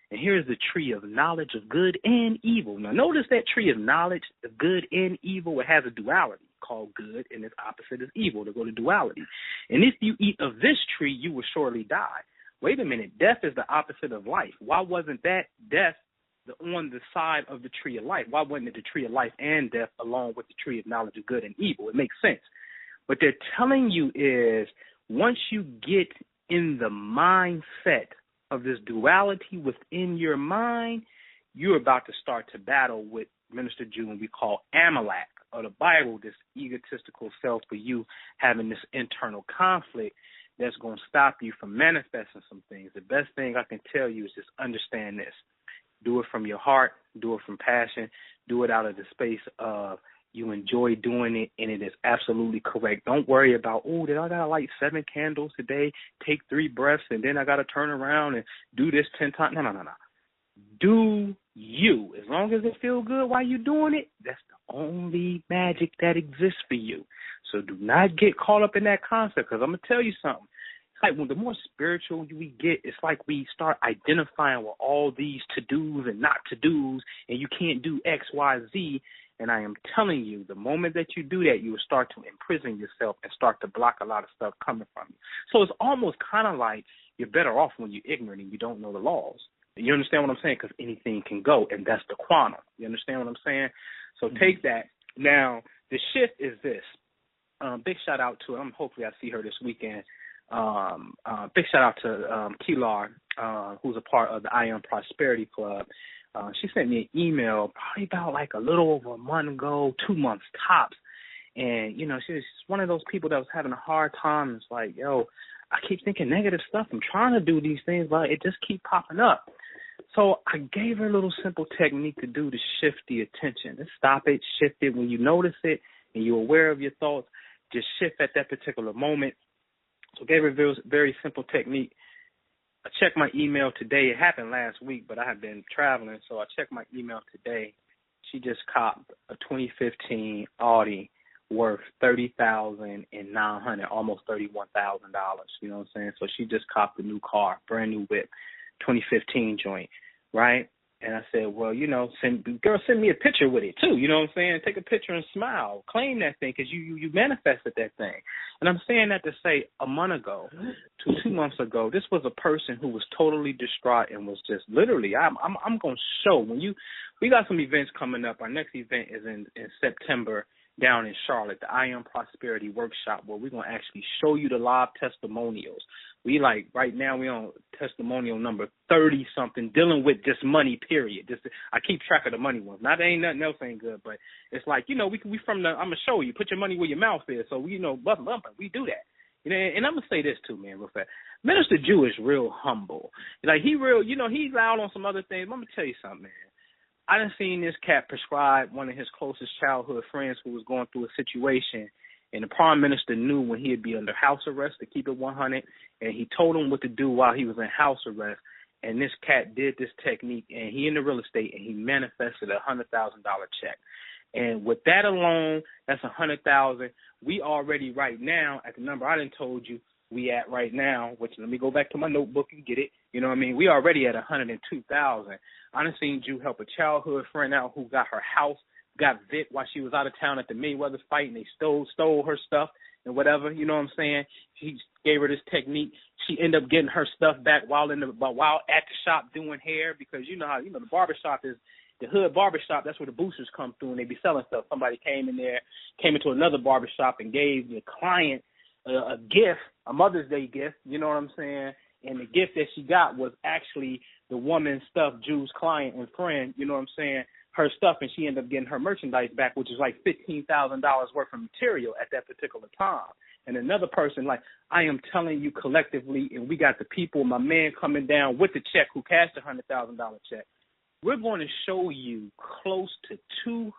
And here's the tree of knowledge of good and evil. Now, notice that tree of knowledge of good and evil, it has a duality called good, and its opposite is evil. They go to duality. And if you eat of this tree, you will surely die. Wait a minute. Death is the opposite of life. Why wasn't that death on the side of the tree of life? Why wasn't it the tree of life and death along with the tree of knowledge of good and evil? It makes sense. What they're telling you is once you get in the mindset of this duality within your mind, you're about to start to battle with Minister Ju, and we call Amalek, or the Bible, this egotistical self for you having this internal conflict that's going to stop you from manifesting some things. The best thing I can tell you is just understand this. Do it from your heart, do it from passion, do it out of the space of you enjoy doing it, and it is absolutely correct. Don't worry about, oh, did I got to light 7 candles today, take 3 breaths, and then I got to turn around and do this 10 times. No. Do you. As long as it feels good while you're doing it, that's the only magic that exists for you. So do not get caught up in that concept, because I'm going to tell you something. It's like when the more spiritual we get, it's like we start identifying with all these to-dos and not to-dos, and you can't do X, Y, Z. And I am telling you, the moment that you do that, you will start to imprison yourself and start to block a lot of stuff coming from you. So it's almost kind of like you're better off when you're ignorant and you don't know the laws. You understand what I'm saying? Because anything can go, and that's the quantum. You understand what I'm saying? So take that. Now, the shift is this. Big shout out to her. Hopefully I see her this weekend. Big shout out to Kilar, who's a part of the I Am Prosperity Club. She sent me an email probably about like a little over a month ago, 2 months tops. And, you know, she's one of those people that was having a hard time. It's like, yo, I keep thinking negative stuff. I'm trying to do these things, but it just keep popping up. So I gave her a little simple technique to do to shift the attention. Just stop it, shift it. When you notice it and you're aware of your thoughts, just shift at that particular moment. So I gave her a very, very simple technique. I checked my email today. It happened last week, but I have been traveling, so I checked my email today. She just copped a 2015 Audi worth $30,900, almost $31,000. You know what I'm saying? So she just copped a new car, brand new whip, 2015 joint, right? And I said, well, you know, send me a picture with it too. You know what I'm saying? Take a picture and smile. Claim that thing because you manifested that thing. And I'm saying that to say a month ago, 2 months ago, this was a person who was totally distraught and was just literally, I'm going to show we got some events coming up. Our next event is in September down in Charlotte, the I Am Prosperity Workshop, where we're going to actually show you the live testimonials. We right now we on testimonial number 30-something, dealing with just money, period. I keep track of the money ones. Not ain't nothing else ain't good, but it's like, you know, we from I'm going to show you, put your money where your mouth is. So, we, you know, bumping, we do that. You know, and I'm going to say this too, man, real fast. Minister Ju is real humble. Like, he real, you know, he's loud on some other things. I'm going to tell you something, man. I done seen this cat prescribe one of his closest childhood friends who was going through a situation, and the Prime Minister knew when he'd be under house arrest, to keep it 100, and he told him what to do while he was in house arrest, and this cat did this technique, and he in the real estate, and he manifested a $100,000 check. And with that alone, that's $100,000. We already right now at the number I done told you, we at right now, which let me go back to my notebook and get it. You know what I mean? We already at 102,000. I done seen Ju help a childhood friend out who got her house, got Vic while she was out of town at the Mayweather fight, and they stole her stuff and whatever. You know what I'm saying? He gave her this technique. She ended up getting her stuff back while at the shop doing hair, because you know how the barbershop is. The hood barbershop, that's where the boosters come through and they be selling stuff. Somebody came into another barbershop and gave the client a gift, a Mother's Day gift, you know what I'm saying? And the gift that she got was actually the woman's stuff, Ju's client and friend, you know what I'm saying, her stuff, and she ended up getting her merchandise back, which is like $15,000 worth of material at that particular time. And another person, like, I am telling you collectively, and we got the people, my man coming down with the check who cashed a $100,000 check. We're going to show you close to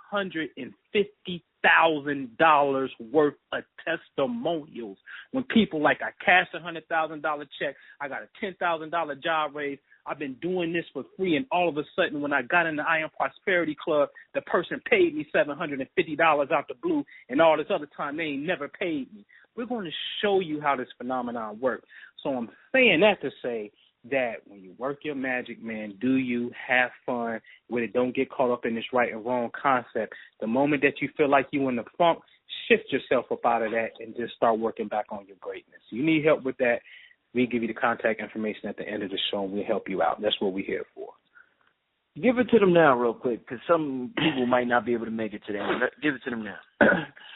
$250,000 worth of testimonials when people like, I cashed a $100,000 check, I got a $10,000 job raise, I've been doing this for free, and all of a sudden when I got in the I Am Prosperity Club, the person paid me $750 out the blue, and all this other time they ain't never paid me. We're going to show you how this phenomenon works. So I'm saying that to say that when you work your magic, man, do you have fun with it? Don't get caught up in this right and wrong concept. The moment that you feel like you in the funk, shift yourself up out of that and just start working back on your greatness. You need help with that, we give you the contact information at the end of the show, and we'll help you out. That's what we're here for. Give it to them now real quick, because some people might not be able to make it today. Give it to them now.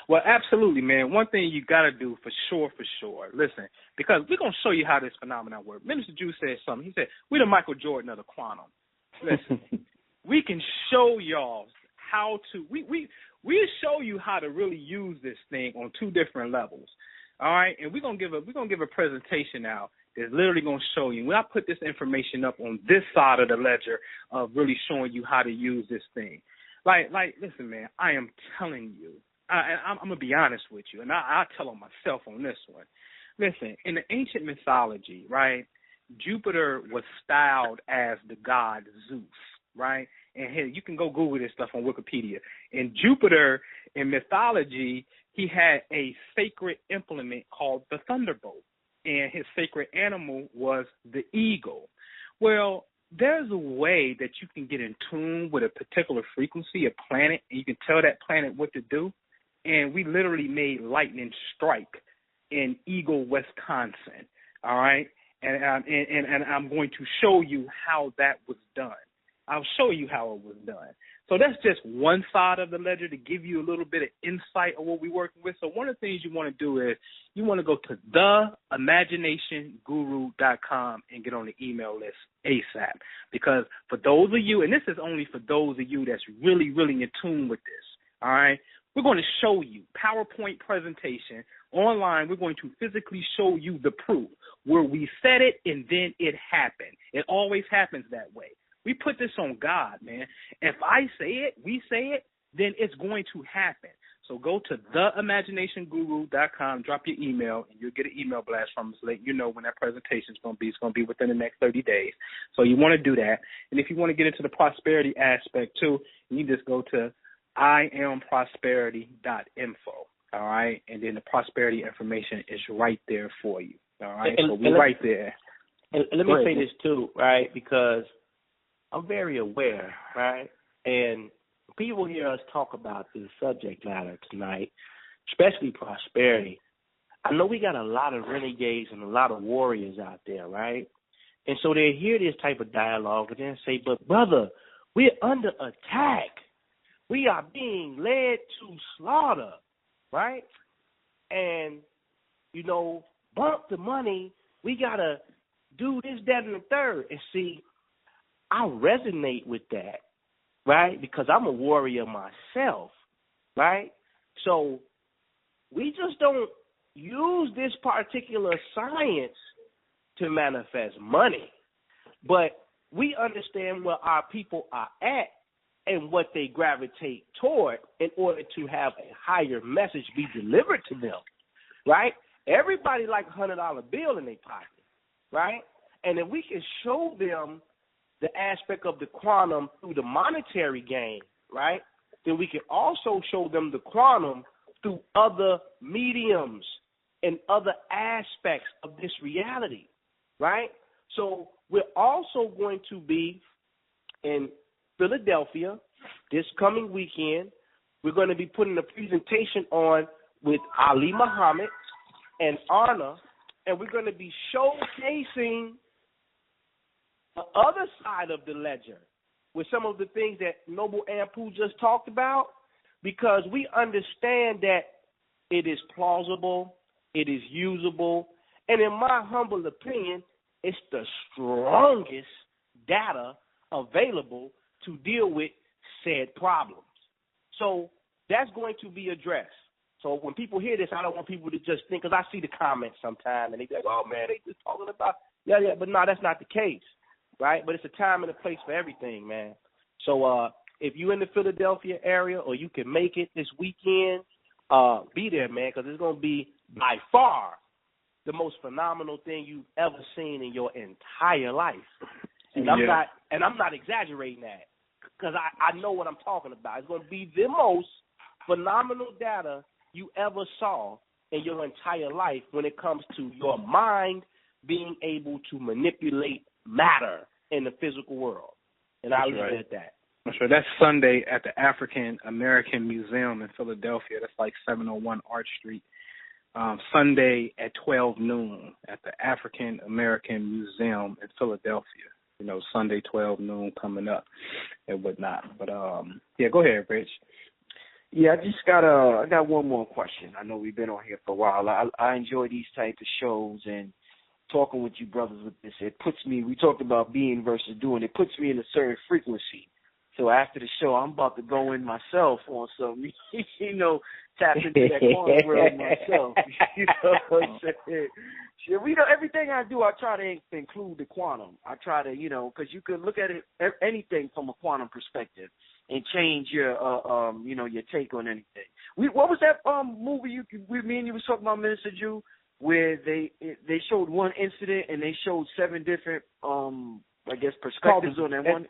Well, absolutely, man. One thing you got to do for sure, listen, because we're going to show you how this phenomenon works. Minister Ju said something. He said, we're the Michael Jordan of the quantum. Listen, we can show y'all how to, we show you how to really use this thing on two different levels. All right, and we're gonna give a presentation out that's literally gonna show you. When I put this information up on this side of the ledger of really showing you how to use this thing, like, listen, man, I am telling you, I'm gonna be honest with you, and I tell on myself on this one. Listen, in the ancient mythology, right, Jupiter was styled as the god Zeus, right? And here, you can go Google this stuff on Wikipedia. In Jupiter, in mythology, he had a sacred implement called the thunderbolt, and his sacred animal was the eagle. Well, there's a way that you can get in tune with a particular frequency, a planet, and you can tell that planet what to do. And we literally made lightning strike in Eagle, Wisconsin, all right? And I'm going to show you how that was done. I'll show you how it was done. So that's just one side of the ledger to give you a little bit of insight of what we're working with. So one of the things you want to do is you want to go to theimaginationguru.com and get on the email list ASAP. Because for those of you, and this is only for those of you that's really, really in tune with this, all right, we're going to show you PowerPoint presentation online. We're going to physically show you the proof where we said it and then it happened. It always happens that way. We put this on God, man. If I say it, we say it, then it's going to happen. So go to theimaginationguru.com, drop your email, and you'll get an email blast from us letting you know when that presentation is going to be. It's going to be within the next 30 days. So you want to do that. And if you want to get into the prosperity aspect too, you just go to IamProsperity.info, all right? And then the prosperity information is right there for you, all right? So we're right there. And let me say this too, right, because I'm very aware, right? And people hear us talk about this subject matter tonight, especially prosperity. I know we got a lot of renegades and a lot of warriors out there, right? And so they hear this type of dialogue and then say, but brother, we're under attack. We are being led to slaughter, right? And, you know, bump the money. We got to do this, that, and the third. And see, I resonate with that, right? Because I'm a warrior myself, right? So we just don't use this particular science to manifest money, but we understand where our people are at and what they gravitate toward in order to have a higher message be delivered to them, right? Everybody like $100 bill in their pocket, right? And if we can show them the aspect of the quantum through the monetary gain, right, then we can also show them the quantum through other mediums and other aspects of this reality, right? So we're also going to be in Philadelphia this coming weekend. We're going to be putting a presentation on with Ali Muhammad and Anna, and we're going to be showcasing the other side of the ledger with some of the things that Noble Anpu just talked about, because we understand that it is plausible, it is usable, and in my humble opinion, it's the strongest data available to deal with said problems. So that's going to be addressed. So when people hear this, I don't want people to just think, because I see the comments sometimes, and they think, oh, man, they just talking about, yeah, but no, that's not the case, right? But it's a time and a place for everything, man. So if you're in the Philadelphia area or you can make it this weekend, be there, man, because it's going to be by far the most phenomenal thing you've ever seen in your entire life. And I'm not exaggerating that, because I know what I'm talking about. It's going to be the most phenomenal data you ever saw in your entire life when it comes to your mind being able to manipulate matter in the physical world. And I'll leave it at that. That's right. That's Sunday at the African American Museum in Philadelphia. That's like 701 Arch Street. Sunday at 12 noon at the African American Museum in Philadelphia. You know, Sunday 12 noon coming up and whatnot. But yeah, go ahead, Rich. Yeah, I got one more question. I know we've been on here for a while. I enjoy these type of shows and talking with you brothers with this. It puts me, we talked about being versus doing, it puts me in a certain frequency. So after the show, I'm about to go in myself on some, tap into that quantum world myself. You know what I'm saying? Everything I do, I try to include the quantum. I try to, because you can look at it, anything from a quantum perspective and change your, your take on anything. What was that movie me and you was talking about, Minister Ju, where they showed one incident and they showed 7 different, perspectives on that one?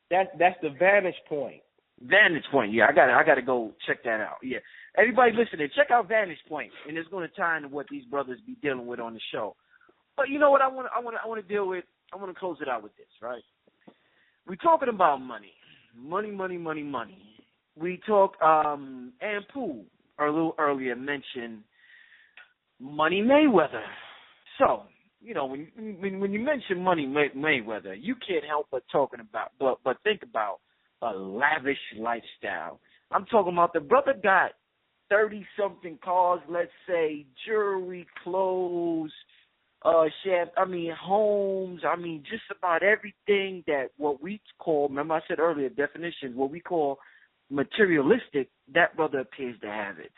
That's the Vantage Point. Vantage Point, yeah, I got to go check that out. Yeah, everybody listening, check out Vantage Point, and it's going to tie into what these brothers be dealing with on the show. But you know what I want to deal with? I want to close it out with this, right? We're talking about money. We talk. Anpu a little earlier mentioned Money Mayweather. So when you mention Money Mayweather, you can't help but think about a lavish lifestyle. I'm talking about the brother got 30-something cars, let's say, jewelry, clothes, homes, just about everything that what we call, remember I said earlier, definitions, what we call materialistic, that brother appears to have it.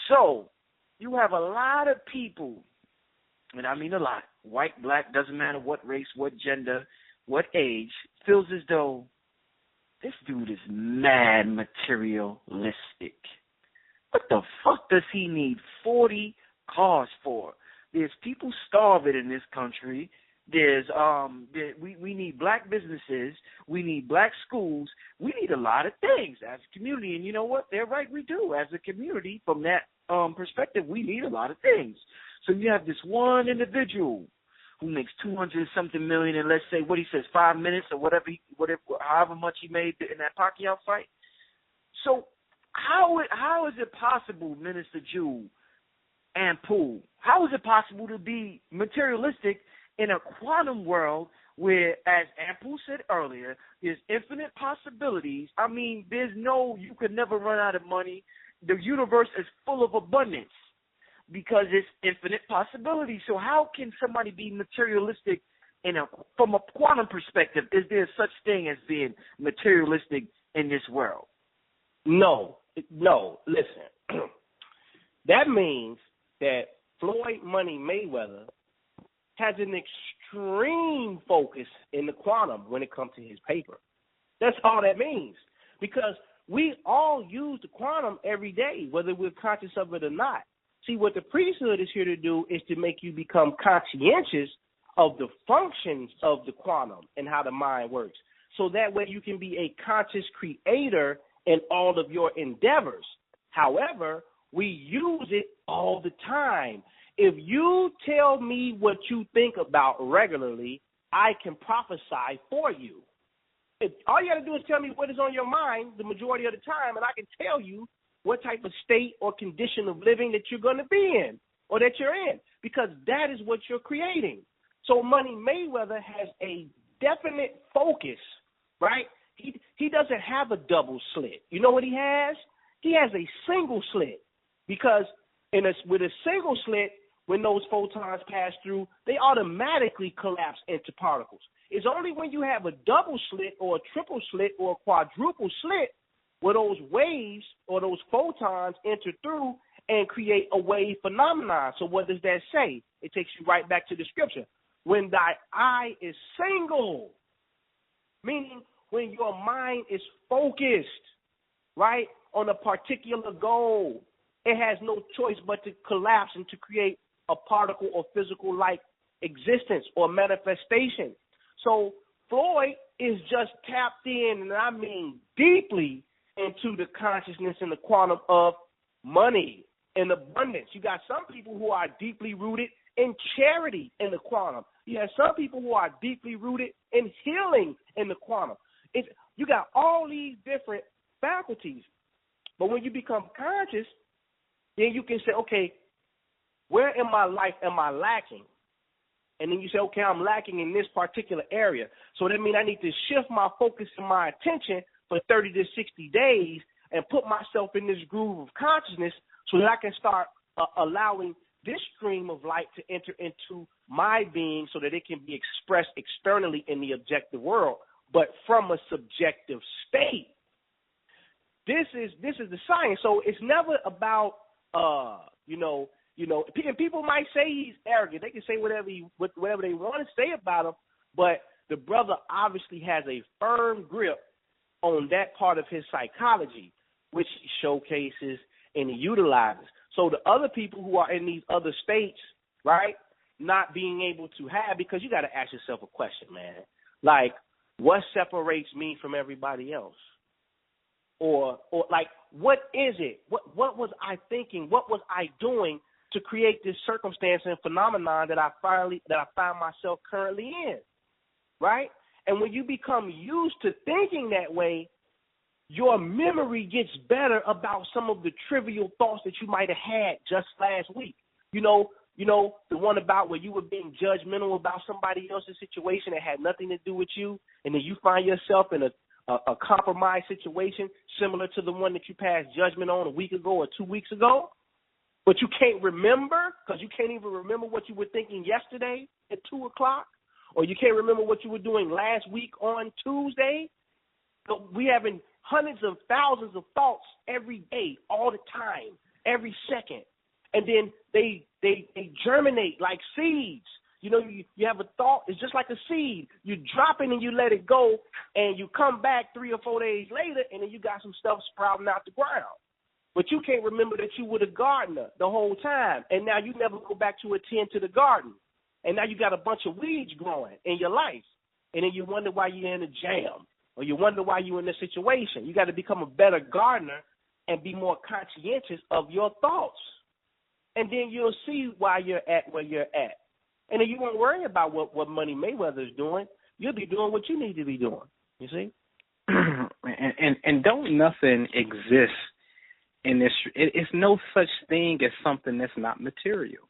So you have a lot of people, and I mean a lot, white, black, doesn't matter what race, what gender, what age, feels as though this dude is mad materialistic. What the fuck does he need 40 cars for? There's people starving in this country. We need black businesses. We need black schools. We need a lot of things as a community. And you know what? They're right, we do. As a community, from that perspective, we need a lot of things. So you have this one individual who makes 200-something million in, let's say, what he says, 5 minutes or whatever, however much he made in that Pacquiao fight. So how is it possible, Minister Ju Anpu, how is it possible to be materialistic in a quantum world where, as Anpu said earlier, there's infinite possibilities? I mean, you could never run out of money. The universe is full of abundance because it's infinite possibilities. So how can somebody be materialistic from a quantum perspective? Is there such thing as being materialistic in this world? No, listen. That means that Floyd Money Mayweather has an extreme focus in the quantum when it comes to his paper. That's all that means. Because we all use the quantum every day, whether we're conscious of it or not. See, what the priesthood is here to do is to make you become conscientious of the functions of the quantum and how the mind works. So that way you can be a conscious creator in all of your endeavors. However, We use it all the time. If you tell me what you think about regularly, I can prophesy for you. All you got to do is tell me what is on your mind the majority of the time, and I can tell you what type of state or condition of living that you're going to be in or that you're in, because that is what you're creating. So Money Mayweather has a definite focus, right? He doesn't have a double slit. You know what he has? He has a single slit, because with a single slit, when those photons pass through, they automatically collapse into particles. It's only when you have a double slit or a triple slit or a quadruple slit where those waves or those photons enter through and create a wave phenomenon. So what does that say? It takes you right back to the scripture. When thy eye is single, meaning when your mind is focused, right, on a particular goal, it has no choice but to collapse and to create a particle or physical-like existence or manifestation. So Floyd is just tapped in, and I mean deeply, into the consciousness and the quantum of money and abundance. You got some people who are deeply rooted in charity in the quantum. You have some people who are deeply rooted in healing in the quantum. You got all these different faculties. But when you become conscious, then you can say, okay, where in my life am I lacking? And then you say, okay, I'm lacking in this particular area. So that means I need to shift my focus and my attention for 30 to 60 days and put myself in this groove of consciousness so that I can start allowing this stream of light to enter into my being so that it can be expressed externally in the objective world, but from a subjective state. This is the science. So it's never about, and people might say he's arrogant. They can say whatever they want to say about him, but the brother obviously has a firm grip on that part of his psychology, which he showcases and he utilizes. So the other people who are in these other states, right, not being able to have, because you got to ask yourself a question, man. Like, what separates me from everybody else? Or like, what is it? What was I thinking? What was I doing to create this circumstance and phenomenon that I find myself currently in, right? And when you become used to thinking that way, your memory gets better about some of the trivial thoughts that you might have had just last week. You know, the one about where you were being judgmental about somebody else's situation that had nothing to do with you, and then you find yourself in a compromised situation similar to the one that you passed judgment on a week ago or 2 weeks ago, but you can't remember because you can't even remember what you were thinking yesterday at 2 o'clock, or you can't remember what you were doing last week on Tuesday. So we having hundreds of thousands of thoughts every day, all the time, every second. And then they germinate like seeds. You know, you have a thought, it's just like a seed. You drop it and you let it go, and you come back 3 or 4 days later, and then you got some stuff sprouting out the ground. But you can't remember that you were the gardener the whole time, and now you never go back to attend to the garden. And now you got a bunch of weeds growing in your life, and then you wonder why you're in a jam, or you wonder why you're in this situation. You got to become a better gardener and be more conscientious of your thoughts. And then you'll see why you're at where you're at. And then you won't worry about what Money Mayweather is doing. You'll be doing what you need to be doing, you see? and don't nothing exist in this. It's no such thing as something that's not material.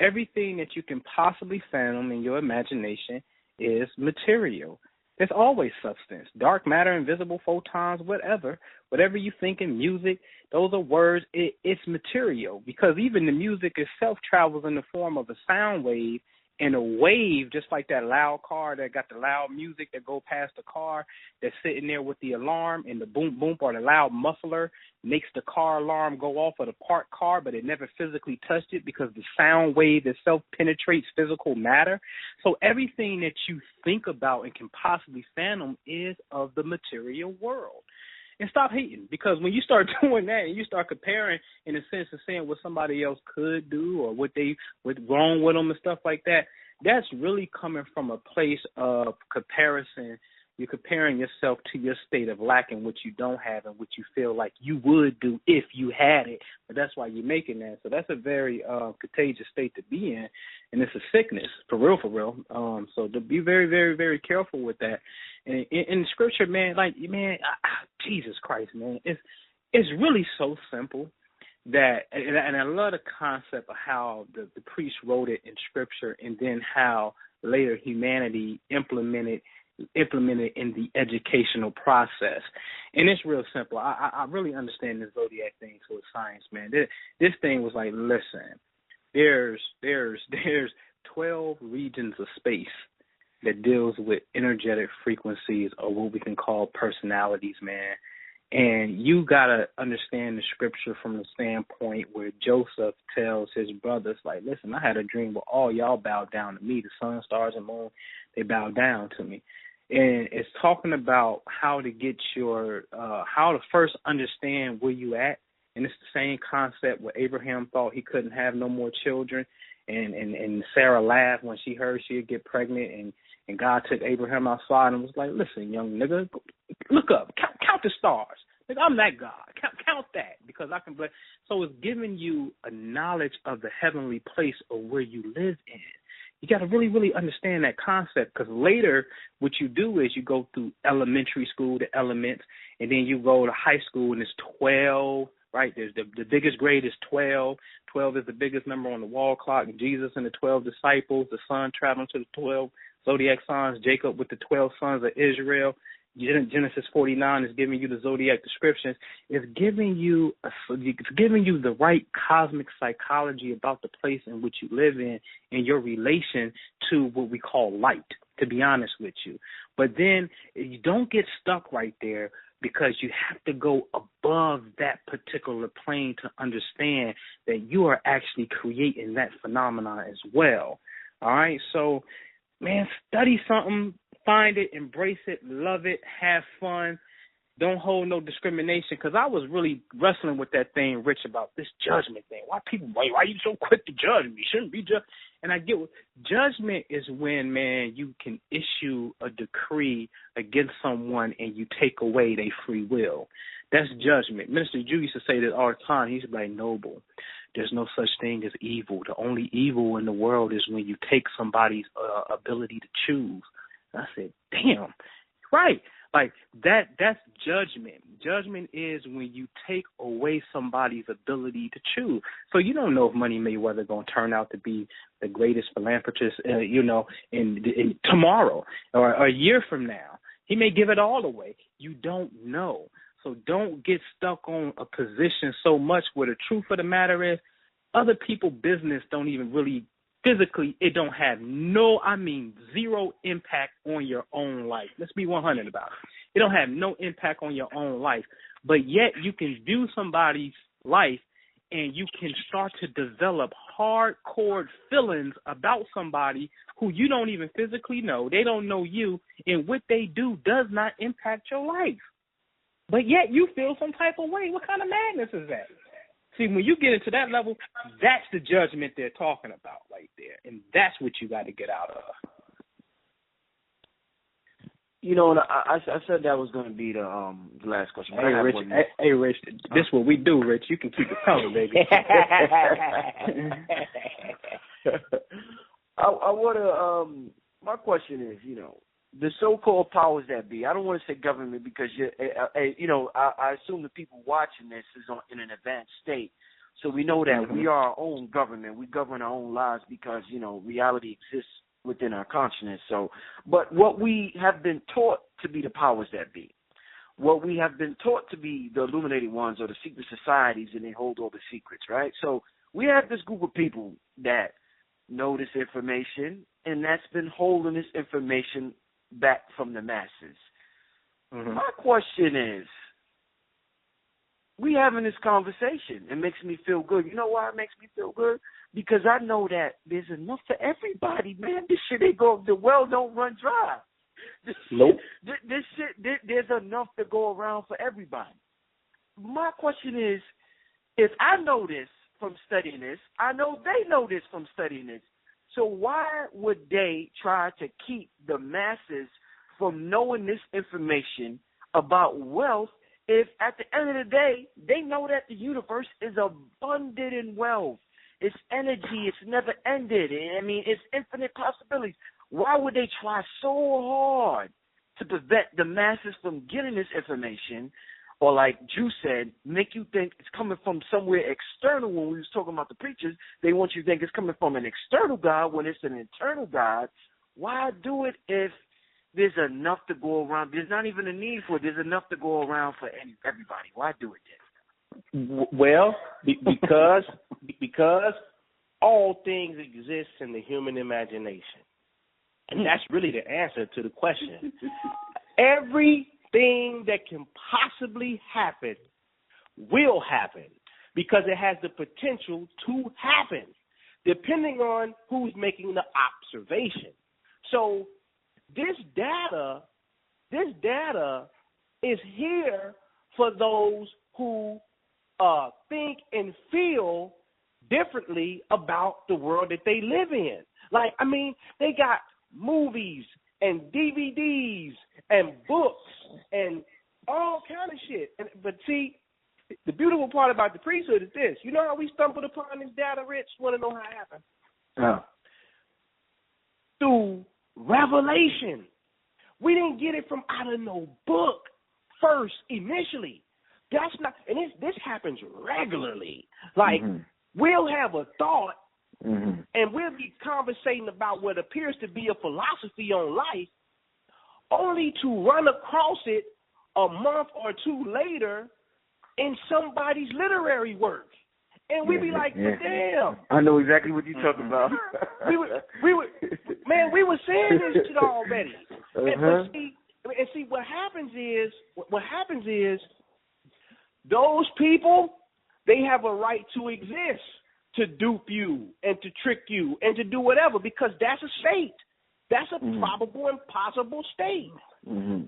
Everything that you can possibly fathom in your imagination is material. There's always substance, dark matter, invisible photons, whatever you think in music, those are words. It's material, because even the music itself travels in the form of a sound wave, and a wave, just like that loud car that got the loud music that go past the car that's sitting there with the alarm, and the boom boom or the loud muffler makes the car alarm go off of the parked car, but it never physically touched it because the sound wave itself penetrates physical matter. So everything that you think about and can possibly fathom is of the material world. And stop hating, because when you start doing that and you start comparing in a sense of saying what somebody else could do or what's wrong with them and stuff like that, that's really coming from a place of comparison You're comparing yourself to your state of lack and what you don't have and what you feel like you would do if you had it. But that's why you're making that. So that's a very contagious state to be in, and it's a sickness, for real, for real. So to be very, very, very careful with that. And in Scripture, man, Jesus Christ, man, it's really so simple that, and I love the concept of how the priest wrote it in Scripture, and then how later humanity implemented in the educational process. And it's real simple. I really understand this zodiac thing to a science, man. This thing was like, listen, there's 12 regions of space that deals with energetic frequencies, or what we can call personalities, man. And you got to understand the Scripture from the standpoint where Joseph tells his brothers, like, listen, I had a dream where all y'all bowed down to me, the sun, stars, and moon, they bowed down to me. And it's talking about how to get how to first understand where you at. And it's the same concept where Abraham thought he couldn't have no more children. And Sarah laughed when she heard she'd get pregnant. And God took Abraham outside and was like, listen, young nigga, look up, count the stars. Like, I'm that God. Count that, because I can bless. So it's giving you a knowledge of the heavenly place of where you live in. You got to really, really understand that concept, because later what you do is you go through elementary school, the elements, and then you go to high school, and it's 12, right? There's the biggest grade is 12. 12 is the biggest number on the wall clock. Jesus and the 12 disciples, the son traveling to the 12 zodiac signs, Jacob with the 12 sons of Israel. Genesis 49 is giving you the zodiac descriptions. It's giving you the right cosmic psychology about the place in which you live in and your relation to what we call light, to be honest with you. But then you don't get stuck right there, because you have to go above that particular plane to understand that you are actually creating that phenomenon as well. All right, so, man, study something. Find it, embrace it, love it, have fun. Don't hold no discrimination, because I was really wrestling with that thing, Rich, about this judgment thing. Why you so quick to judge me? Shouldn't be judged. And I get judgment is when, man, you can issue a decree against someone and you take away their free will. That's judgment. Minister Ju used to say this all the time. He used to be like, Noble, there's no such thing as evil. The only evil in the world is when you take somebody's ability to choose. I said, damn, right. Like that's judgment. Judgment is when you take away somebody's ability to choose. So you don't know if Money Mayweather going to turn out to be the greatest philanthropist, in tomorrow or a year from now. He may give it all away. You don't know. So don't get stuck on a position so much where the truth of the matter is other people's business don't even really physically, it don't have zero impact on your own life. Let's be 100 about it. It don't have no impact on your own life. But yet you can view somebody's life and you can start to develop hardcore feelings about somebody who you don't even physically know. They don't know you, and what they do does not impact your life. But yet you feel some type of way. What kind of madness is that? See, when you get into that level, that's the judgment they're talking about right there, and that's what you got to get out of. You know, and I said that was going to be the last question. Hey, Rich, this is what we do, Rich. You can keep it coming, baby. I want to. My question is, the so-called powers that be. I don't want to say government because I assume the people watching this is in an advanced state, so we know that we are our own government. We govern our own lives because reality exists within our consciousness. So, but what we have been taught to be the powers that be, what we have been taught to be the illuminated ones or the secret societies, and they hold all the secrets, right? So we have this group of people that know this information, and that's been holding this information back from the masses. My question is, we having this conversation. It makes me feel good. You know why it makes me feel good? Because I know that there's enough for everybody, man. This shit the well don't run dry. Nope. This shit, there's enough to go around for everybody. My question is, if I know this from studying this, I know they know this from studying this. So why would they try to keep the masses from knowing this information about wealth if at the end of the day they know that the universe is abundant in wealth? It's energy. It's never ended. I mean, it's infinite possibilities. Why would they try so hard to prevent the masses from getting this information, or like Ju said, make you think it's coming from somewhere external? When we was talking about the preachers, they want you to think it's coming from an external God when it's an internal God. Why do it if there's enough to go around? There's not even a need for it. There's enough to go around for everybody. Why do it then? Well, because all things exist in the human imagination. And that's really the answer to the question. Everything that can possibly happen will happen because it has the potential to happen, depending on who's making the observation. So this data is here for those who think and feel differently about the world that they live in. Like, I mean, they got movies and DVDs and books and all kind of shit. But see, the beautiful part about the priesthood is this. You know how we stumbled upon this data, Rich? Want to know how it happened? Oh. Through revelation. We didn't get it from out of no book first, initially. That's not, and this happens regularly. Like, we'll have a thought, and we'll be conversating about what appears to be a philosophy on life, only to run across it a month or two later in somebody's literary work. And we be like, damn. I know exactly what you're talking about. we were saying this shit already. But see, what happens is, those people, they have a right to exist, to dupe you and to trick you and to do whatever, because that's a state. That's a probable and possible state.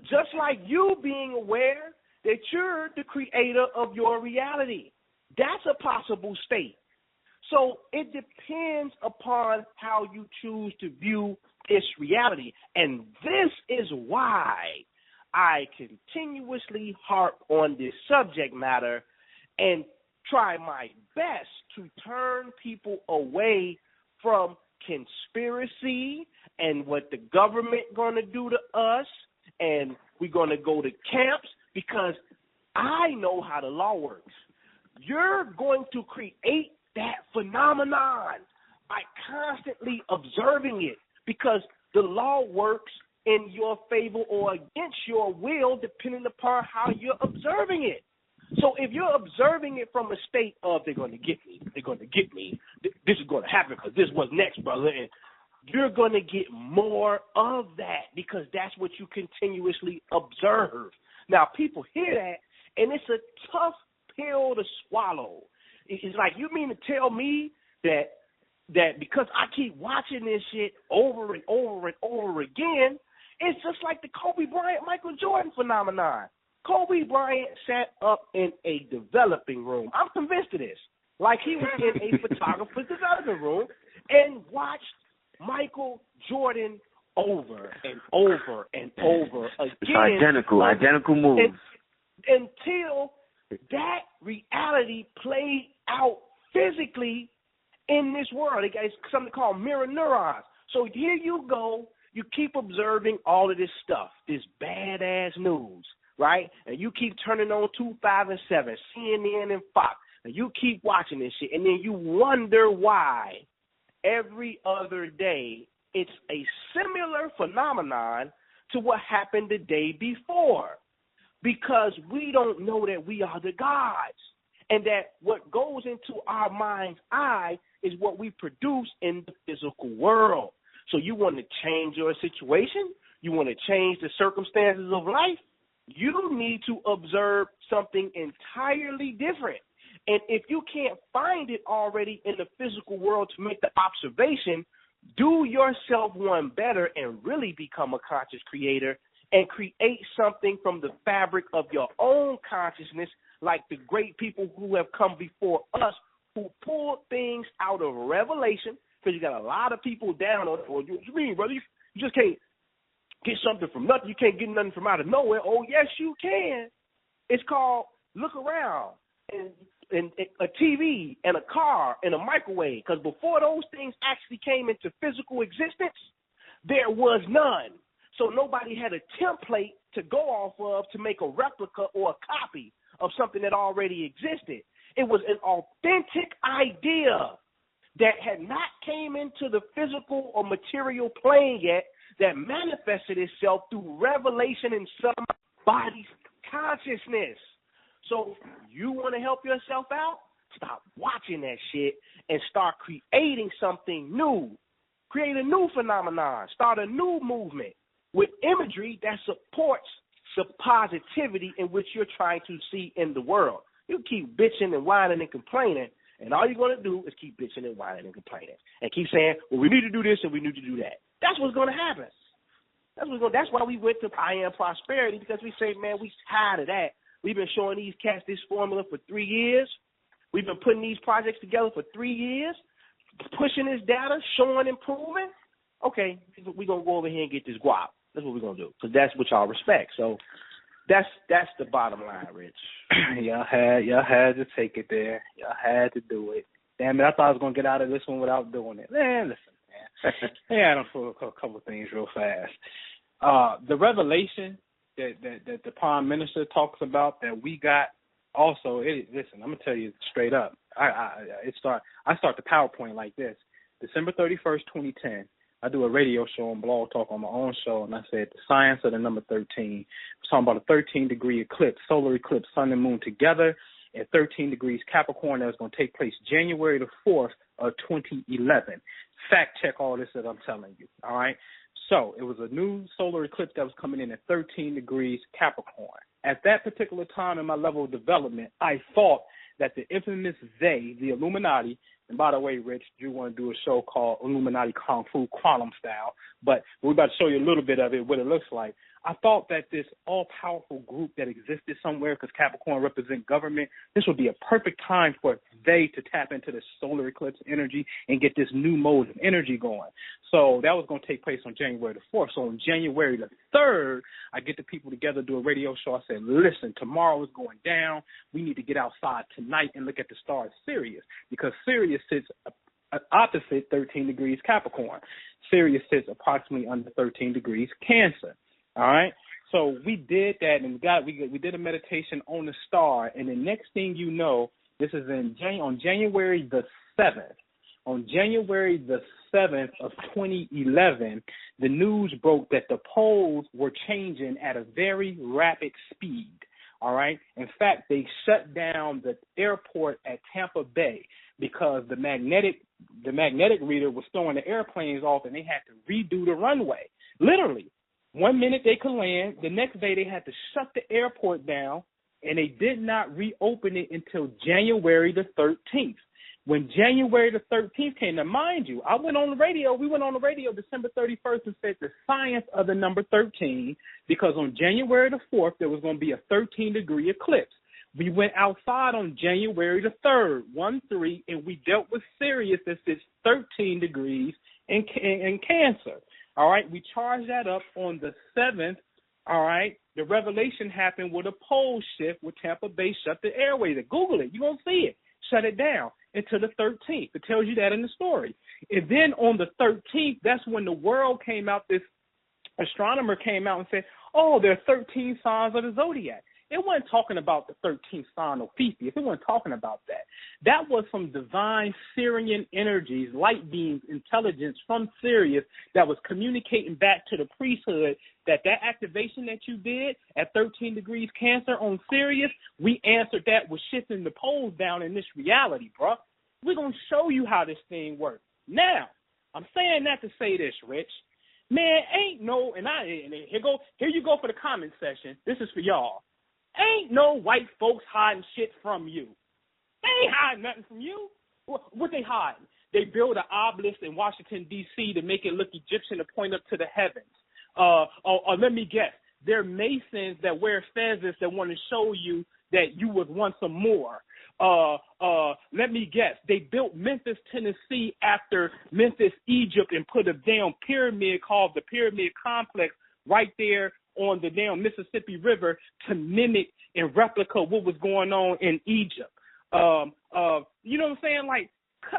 Just like you being aware that you're the creator of your reality. That's a possible state. So it depends upon how you choose to view this reality. And this is why I continuously harp on this subject matter and try my best to turn people away from conspiracy and what the government going to do to us, and we're going to go to camps, because I know how the law works. You're going to create that phenomenon by constantly observing it, because the law works in your favor or against your will depending upon how you're observing it. So if you're observing it from a state of they're going to get me, this is going to happen because this was next, brother, and you're going to get more of that because that's what you continuously observe. Now, people hear that, and it's a tough pill to swallow. It's like, you mean to tell me that because I keep watching this shit over and over and over again, it's just like the Kobe Bryant, Michael Jordan phenomenon. Kobe Bryant sat up in a developing room. I'm convinced of this. Like he was in a photographer's development room and watched Michael Jordan over and over and over again. It's identical moves. Until that reality played out physically in this world. It's something called mirror neurons. So here you go. You keep observing all of this stuff, this badass news, right? And you keep turning on 2, 5, and 7, CNN and Fox, and you keep watching this shit, and then you wonder why every other day it's a similar phenomenon to what happened the day before, because we don't know that we are the gods, and that what goes into our mind's eye is what we produce in the physical world. So you want to change your situation? You want to change the circumstances of life? You need to observe something entirely different. And if you can't find it already in the physical world to make the observation, do yourself one better and really become a conscious creator and create something from the fabric of your own consciousness, like the great people who have come before us, who pulled things out of revelation. Because you got a lot of people down on it. Well, what you mean, brother? You just can't get something from nothing. You can't get nothing from out of nowhere. Oh, yes, you can. It's called look around and a TV and a car and a microwave. Because before those things actually came into physical existence, there was none. So nobody had a template to go off of to make a replica or a copy of something that already existed. It was an authentic idea that had not came into the physical or material plane yet, that manifested itself through revelation in somebody's consciousness. So you want to help yourself out? Stop watching that shit and start creating something new. Create a new phenomenon. Start a new movement with imagery that supports the positivity in which you're trying to see in the world. You keep bitching and whining and complaining, and all you're going to do is keep bitching and whining and complaining and keep saying, well, we need to do this and we need to do that. That's what's going to happen. That's why we went to I Am Prosperity, because we say, man, we tired of that. We've been showing these cats this formula for 3 years. We've been putting these projects together for 3 years, pushing this data, showing and proving. Okay, we're going to go over here and get this guap. That's what we're going to do, because that's what y'all respect. So that's the bottom line, Rich. Y'all had to take it there. Y'all had to do it. Damn it, I thought I was going to get out of this one without doing it. Man, listen, man. Yeah, I don't feel a couple of things real fast. The revelation that the Prime Minister talks about that we got also, listen, I'm going to tell you straight up. I start the PowerPoint like this. December 31st, 2010. I do a radio show on Blog Talk on my own show, and I said the science of the number 13. We're talking about a 13-degree eclipse, solar eclipse, sun and moon together at 13 degrees Capricorn. That's going to take place January the 4th of 2011. Fact check all this that I'm telling you, all right? So it was a new solar eclipse that was coming in at 13 degrees Capricorn. At that particular time in my level of development, I thought that the infamous they, the Illuminati, and by the way, Rich, you want to do a show called Illuminati Kung Fu Quantum Style, but we're about to show you a little bit of it, what it looks like. I thought that this all-powerful group that existed somewhere, because Capricorn represents government, this would be a perfect time for they to tap into the solar eclipse energy and get this new mode of energy going. So that was going to take place on January the 4th. So on January the 3rd, I get the people together, do a radio show. I said, listen, tomorrow is going down. We need to get outside tonight and look at the stars Sirius, because Sirius sits opposite 13 degrees Capricorn. Sirius sits approximately under 13 degrees Cancer. All right, so we did that, and we did a meditation on the star, and the next thing you know, this is on January the 7th. On January the 7th of 2011, the news broke that the poles were changing at a very rapid speed. All right, in fact, they shut down the airport at Tampa Bay because the magnetic reader was throwing the airplanes off, and they had to redo the runway, literally. 1 minute they could land. The next day they had to shut the airport down, and they did not reopen it until January the 13th. When January the 13th came, now mind you, we went on the radio December 31st and said the science of the number 13, because on January the 4th there was going to be a 13-degree eclipse. We went outside on January the 3rd, 1-3, and we dealt with Sirius that sits 13 degrees in Cancer. All right, we charged that up on the 7th. All right, the revelation happened with a pole shift with Tampa Bay shut the airways. Google it, you're going to see it. Shut it down until the 13th. It tells you that in the story. And then on the 13th, that's when the world came out, this astronomer came out and said, oh, there are 13 signs of the zodiac. It wasn't talking about the 13th sign of Theseus. It wasn't talking about that. That was some divine Syrian energies, light beams, intelligence from Sirius that was communicating back to the priesthood that activation that you did at 13 degrees Cancer on Sirius, we answered that with shifting the poles down in this reality, bro. We're going to show you how this thing works. Now, I'm saying that to say this, Rich. Man, ain't no, here you go for the comment section. This is for y'all. Ain't no white folks hiding shit from you. They ain't hiding nothing from you. What they hiding? They build an obelisk in Washington, D.C. to make it look Egyptian to point up to the heavens. Or let me guess, they're Masons that wear feathers that want to show you that you would want some more. Let me guess, they built Memphis, Tennessee after Memphis, Egypt, and put a damn pyramid called the Pyramid Complex right there on the damn Mississippi River to mimic and replica what was going on in Egypt. You know what I'm saying? Like,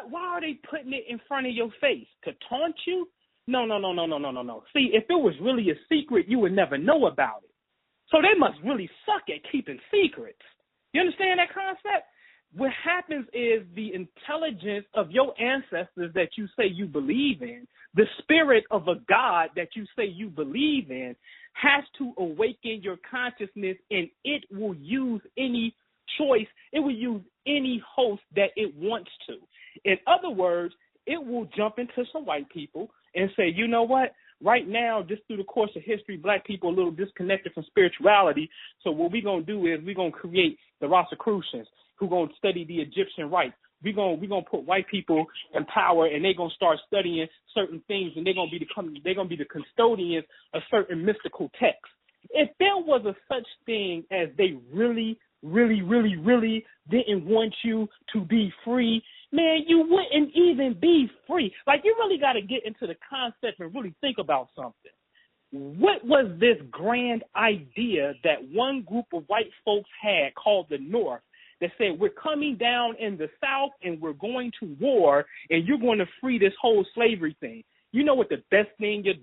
why are they putting it in front of your face? To taunt you? No. See, if it was really a secret, you would never know about it. So they must really suck at keeping secrets. You understand that concept? What happens is the intelligence of your ancestors that you say you believe in, the spirit of a God that you say you believe in, has to awaken your consciousness, and it will use any choice, it will use any host that it wants to. In other words, it will jump into some white people and say, you know what? Right now, just through the course of history, black people are a little disconnected from spirituality. So what we're going to do is we're going to create the Rosicrucians who are going to study the Egyptian rites. We're going to put white people in power, and they're going to start studying certain things, and they're going to be the custodians of certain mystical texts. If there was a such thing as they really didn't want you to be free, man, you wouldn't even be free. Like, you really got to get into the concept and really think about something. What was this grand idea that one group of white folks had called the North that said, we're coming down in the South and we're going to war and you're going to free this whole slavery thing? You know what the best thing your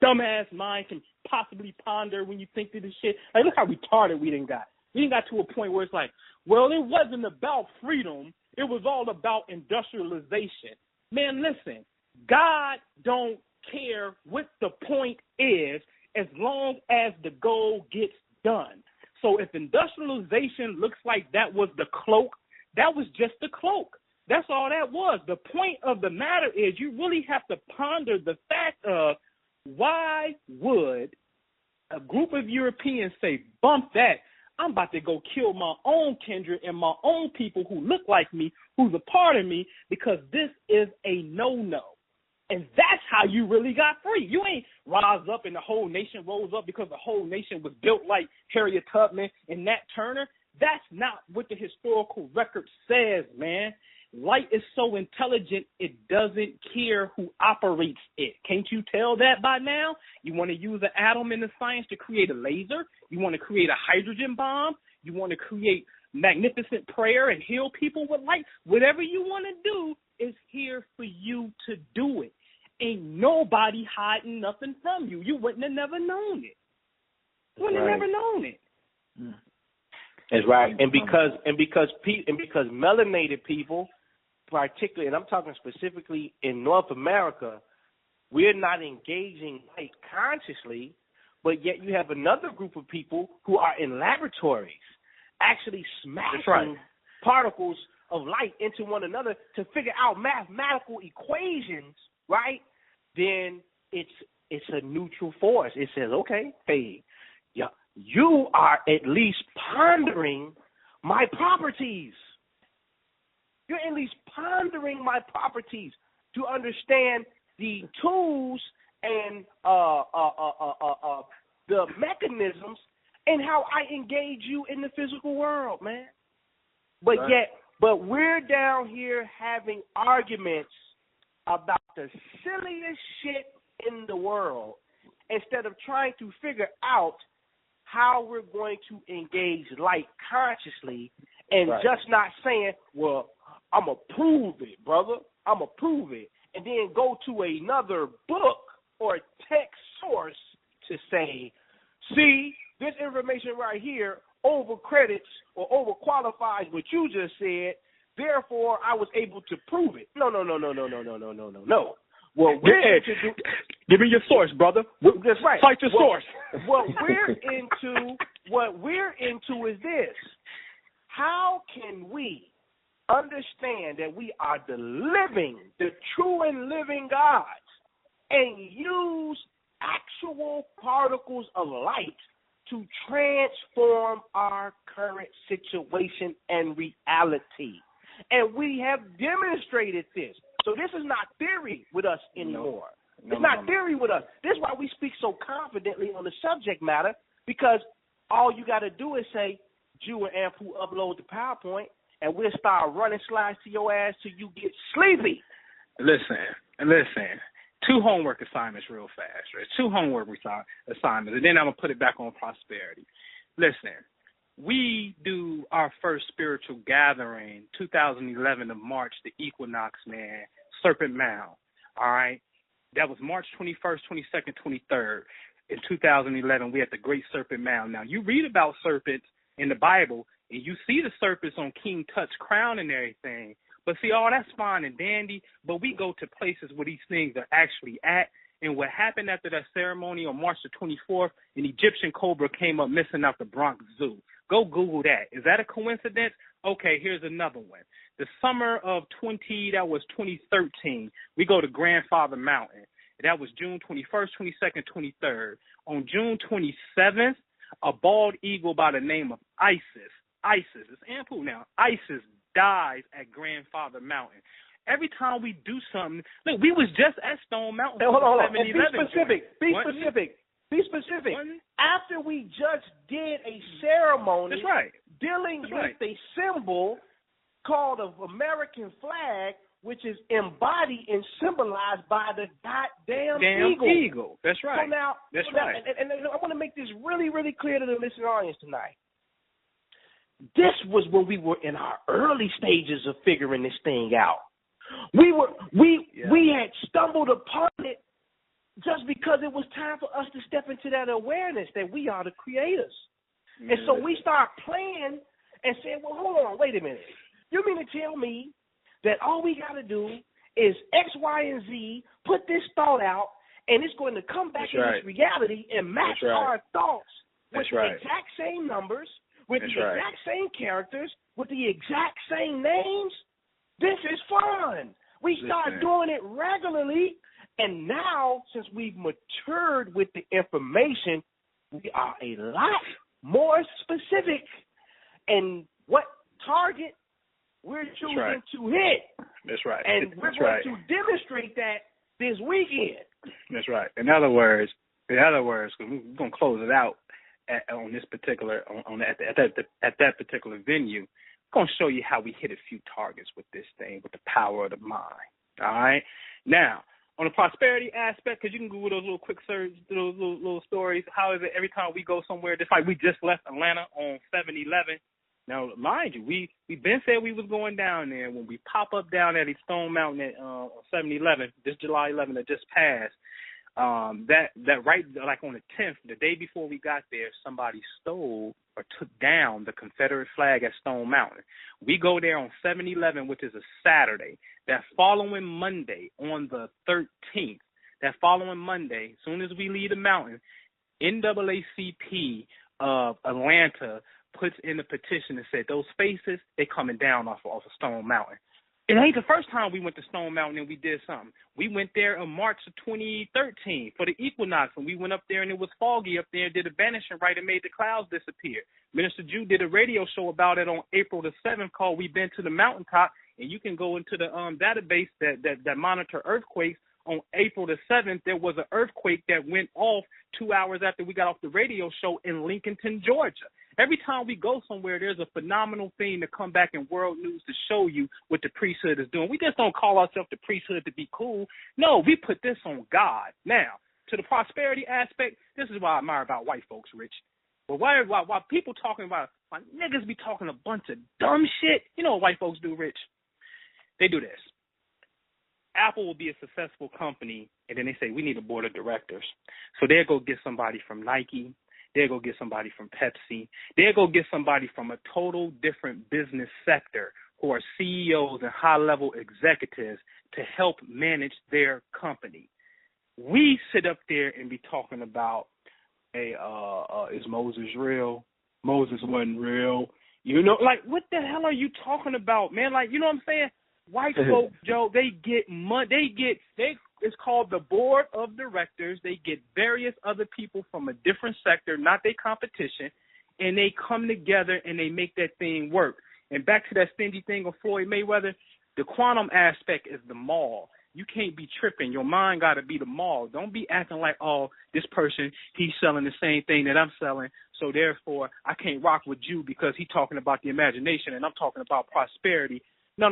dumbass mind can possibly ponder when you think through this shit? Like, look how retarded we done got. We done got to a point where it's like, well, it wasn't about freedom. It was all about industrialization. Man, listen, God don't care what the point is as long as the goal gets done. So if industrialization looks like that was the cloak, that was just the cloak. That's all that was. The point of the matter is you really have to ponder the fact of why would a group of Europeans say, bump that, I'm about to go kill my own kindred and my own people who look like me, who's a part of me, because this is a no-no. And that's how you really got free. You ain't rise up and the whole nation rose up because the whole nation was built like Harriet Tubman and Nat Turner. That's not what the historical record says, man. Light is so intelligent, it doesn't care who operates it. Can't you tell that by now? You want to use an atom in the science to create a laser? You want to create a hydrogen bomb? You want to create magnificent prayer and heal people with light? Whatever you want to do is here for you to do it. Ain't nobody hiding nothing from you. You wouldn't have never known it. You wouldn't have never known it. That's right. And because melanated people, particularly, and I'm talking specifically in North America, we're not engaging light consciously, but yet you have another group of people who are in laboratories actually smashing particles of light into one another to figure out mathematical equations, right? Then it's a neutral force. It says, okay, hey, yeah, you are at least pondering my properties. You're at least pondering my properties to understand the tools and the mechanisms and how I engage you in the physical world, man. But but we're down here having arguments about the silliest shit in the world instead of trying to figure out how we're going to engage light consciously and just not saying, well, I'm going to prove it, brother. I'm going to prove it. And then go to another book or text source to say, see, this information right here overcredits or overqualifies what you just said. Therefore, I was able to prove it. No. Well, give me your source, brother. That's right. Cite your source. What we're into is this. How can we understand that we are the true and living gods, and use actual particles of light to transform our current situation and reality? And we have demonstrated this. So this is not theory with us anymore. It's not theory with us. This is why we speak so confidently on the subject matter, because all you got to do is say, Ju and Anpu upload the PowerPoint, and we'll start running slides to your ass till you get sleepy. Listen. 2 homework assignments real fast, right? 2 homework assignments, and then I'm going to put it back on prosperity. Listen, we do our first spiritual gathering, 2011 of March, the equinox, man, Serpent Mound, all right? That was March 21st, 22nd, 23rd. In 2011, we had the Great Serpent Mound. Now, you read about serpents in the Bible, and you see the serpents on King Tut's crown and everything. But see, all that's fine and dandy, but we go to places where these things are actually at. And what happened after that ceremony on March the 24th, an Egyptian cobra came up missing out the Bronx Zoo. Go Google that. Is that a coincidence? Okay, here's another one. The summer of 2013, we go to Grandfather Mountain. That was June 21st, 22nd, 23rd. On June 27th, a bald eagle by the name of Isis, it's Anpu now, Isis dies at Grandfather Mountain. Every time we do something, look, we was just at Stone Mountain. Hey, hold on. Be specific. Be specific. After we just did a ceremony dealing with a symbol called an American flag, which is embodied and symbolized by the goddamn eagle. That's right. So now, and I want to make this really, really clear to the listening audience tonight. This was when we were in our early stages of figuring this thing out. We had stumbled upon it just because it was time for us to step into that awareness that we are the creators. And so we start playing and saying, well, hold on, wait a minute. You mean to tell me that all we got to do is X, Y, and Z, put this thought out, and it's going to come back in this reality and match our thoughts with the exact same numbers, with the exact same characters, with the exact same names? This is fun. We start doing it regularly, and now, since we've matured with the information, we are a lot more specific in what target we're choosing to hit. That's right. And we're going to demonstrate that this weekend. That's right. In other words, because we're going to close it out on this particular at that particular venue. I'm going to show you how we hit a few targets with this thing, with the power of the mind. All right. Now, on the prosperity aspect, because you can Google those little quick search, those little stories. How is it every time we go somewhere? Just like we just left Atlanta on 7-11. Now, mind you, we been said we was going down there. When we pop up down at Stone Mountain on 7-11, this July 11th that just passed, that right, like on the 10th, the day before we got there, somebody stole or took down the Confederate flag at Stone Mountain. We go there on 7-11, which is a Saturday. That following Monday, on the 13th, as soon as we leave the mountain, NAACP of Atlanta puts in a petition and said those spaces, they coming down off of Stone Mountain. It ain't the first time we went to Stone Mountain and we did something. We went there in March of 2013 for the equinox, and we went up there and it was foggy up there and did a vanishing right and made the clouds disappear. Minister Ju did a radio show about it on April the 7th called We've Been to the Mountaintop, and you can go into the database that monitor earthquakes. On April the 7th, there was an earthquake that went off 2 hours after we got off the radio show in Lincolnton, Georgia. Every time we go somewhere, there's a phenomenal thing to come back in world news to show you what the priesthood is doing. We just don't call ourselves the priesthood to be cool. No, we put this on God. Now, to the prosperity aspect, this is what I admire about white folks, Rich. But why people talking about, why niggas be talking a bunch of dumb shit, you know what white folks do, Rich? They do this. Apple will be a successful company, and then they say, we need a board of directors. So they'll go get somebody from Nike. They'll go get somebody from Pepsi. They'll go get somebody from a total different business sector who are CEOs and high-level executives to help manage their company. We sit up there and be talking about, hey, is Moses real? Moses wasn't real. You know, like, what the hell are you talking about, man? Like, you know what I'm saying? White folk, Joe, they get money. It's called the board of directors. They get various other people from a different sector, not their competition, and they come together and they make that thing work. And back to that stingy thing of Floyd Mayweather, the quantum aspect is the mall. You can't be tripping. Your mind got to be the mall. Don't be acting like, oh, this person, he's selling the same thing that I'm selling, so therefore I can't rock with you because he's talking about the imagination and I'm talking about prosperity. No.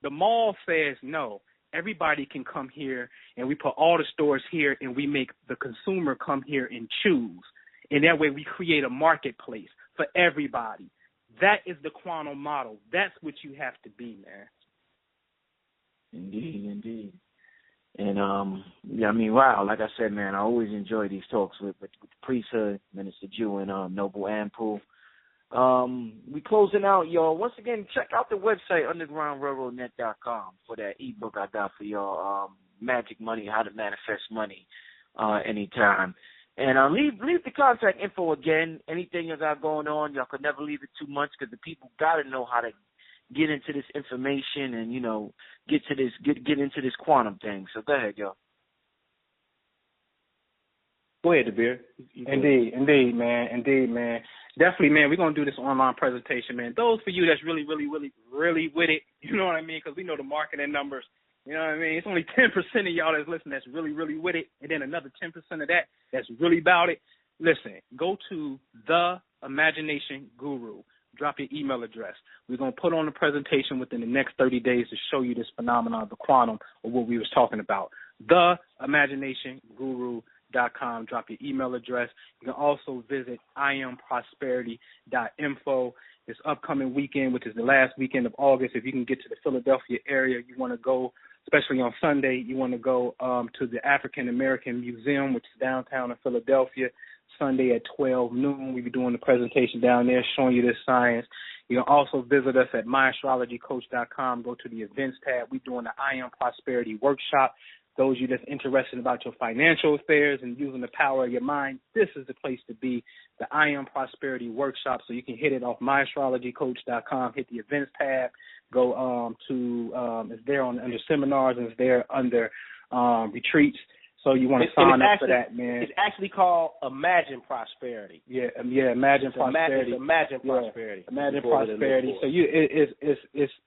The mall says no. everybody can come here, and we put all the stores here, and we make the consumer come here and choose. And that way we create a marketplace for everybody. That is the quantum model. That's what you have to be, man. Indeed, indeed. And, yeah, I mean, wow, like I said, man, I always enjoy these talks with the priesthood, Minister Ju and Noble Anpu. We closing out, y'all. Once again, check out the website, undergroundrailroadnet.com, for that ebook I got for y'all, Magic Money, How to Manifest Money anytime. And leave the contact info again. Anything you got going on, y'all could never leave it too much, because the people got to know how to get into this information and, you know, get into this quantum thing. So go ahead, y'all. Go ahead, DeBeer. Indeed, man. Definitely, man, we're going to do this online presentation, man. Those for you that's really with it, you know what I mean, because we know the marketing numbers, you know what I mean? It's only 10% of y'all that's listening that's really with it, and then another 10% of that's really about it. Listen, go to The Imagination Guru. Drop your email address. We're going to put on a presentation within the next 30 days to show you this phenomenon of the quantum, or what we was talking about. TheImaginationguru.com. Drop your email address. You can also visit IamProsperity.info. This upcoming weekend, which is the last weekend of August, if you can get to the Philadelphia area, you want to go, especially on Sunday, you want to go to the African American Museum, which is downtown in Philadelphia. Sunday at 12 noon. We'll be doing the presentation down there, showing you this science. You can also visit us at myastrologycoach.com. Go to the events tab. We're doing the I Am Prosperity Workshop. Those of you that's interested about your financial affairs and using the power of your mind, this is the place to be, the I Am Prosperity Workshop. So you can hit it off myastrologycoach.com, hit the events tab, go it's there under seminars, and it's there under retreats. So you want to sign up for that, man. It's actually called Imagine Prosperity. Yeah, Imagine Prosperity. Imagine Prosperity. Imagine Prosperity. So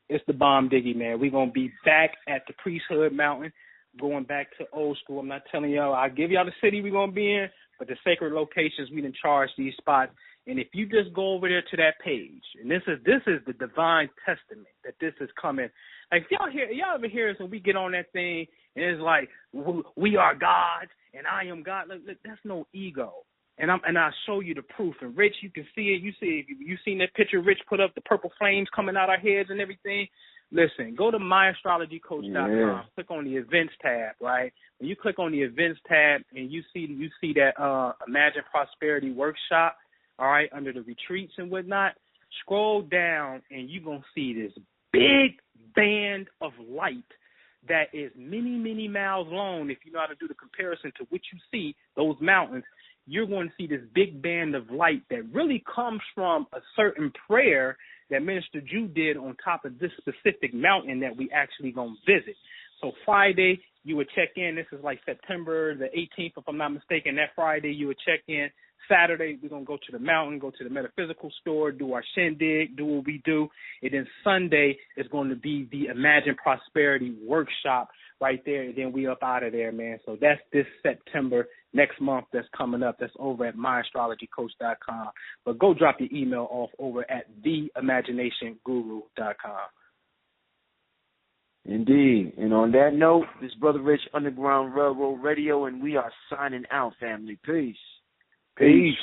it's the bomb diggy, man. We're gonna be back at the Priesthood Mountain, going back to old school. I'm not telling y'all. I'll give y'all the city we're gonna be in, but the sacred locations we done charge these spots. And if you just go over there to that page, and this is the divine testament that this is coming. Like y'all ever hear us when we get on that thing and it's like we are gods and I am God. Look, that's no ego. And I'll show you the proof. And Rich, you can see it. You see it. You seen that picture Rich put up, the purple flames coming out our heads and everything. Listen, go to myastrologycoach.com. Yeah. Click on the events tab, right? When you click on the events tab and you see that Imagine Prosperity Workshop, all right, under the retreats and whatnot, scroll down and you're going to see this big band of light that is many miles long. If you know how to do the comparison to what you see, those mountains, you're going to see this big band of light that really comes from a certain prayer that Minister Ju did on top of this specific mountain that we actually going to visit. So Friday, you would check in. This is like September the 18th, if I'm not mistaken. That Friday, you would check in. Saturday, we're going to go to the mountain, go to the metaphysical store, do our shindig, do what we do. And then Sunday is going to be the Imagine Prosperity Workshop right there. And then we up out of there, man. So that's this September, next month that's coming up. That's over at myastrologycoach.com. But go drop your email off over at theImaginationguru.com. Indeed. And on that note, this Brother Rich, Underground Railroad Radio, and we are signing out, family. Peace. Peace.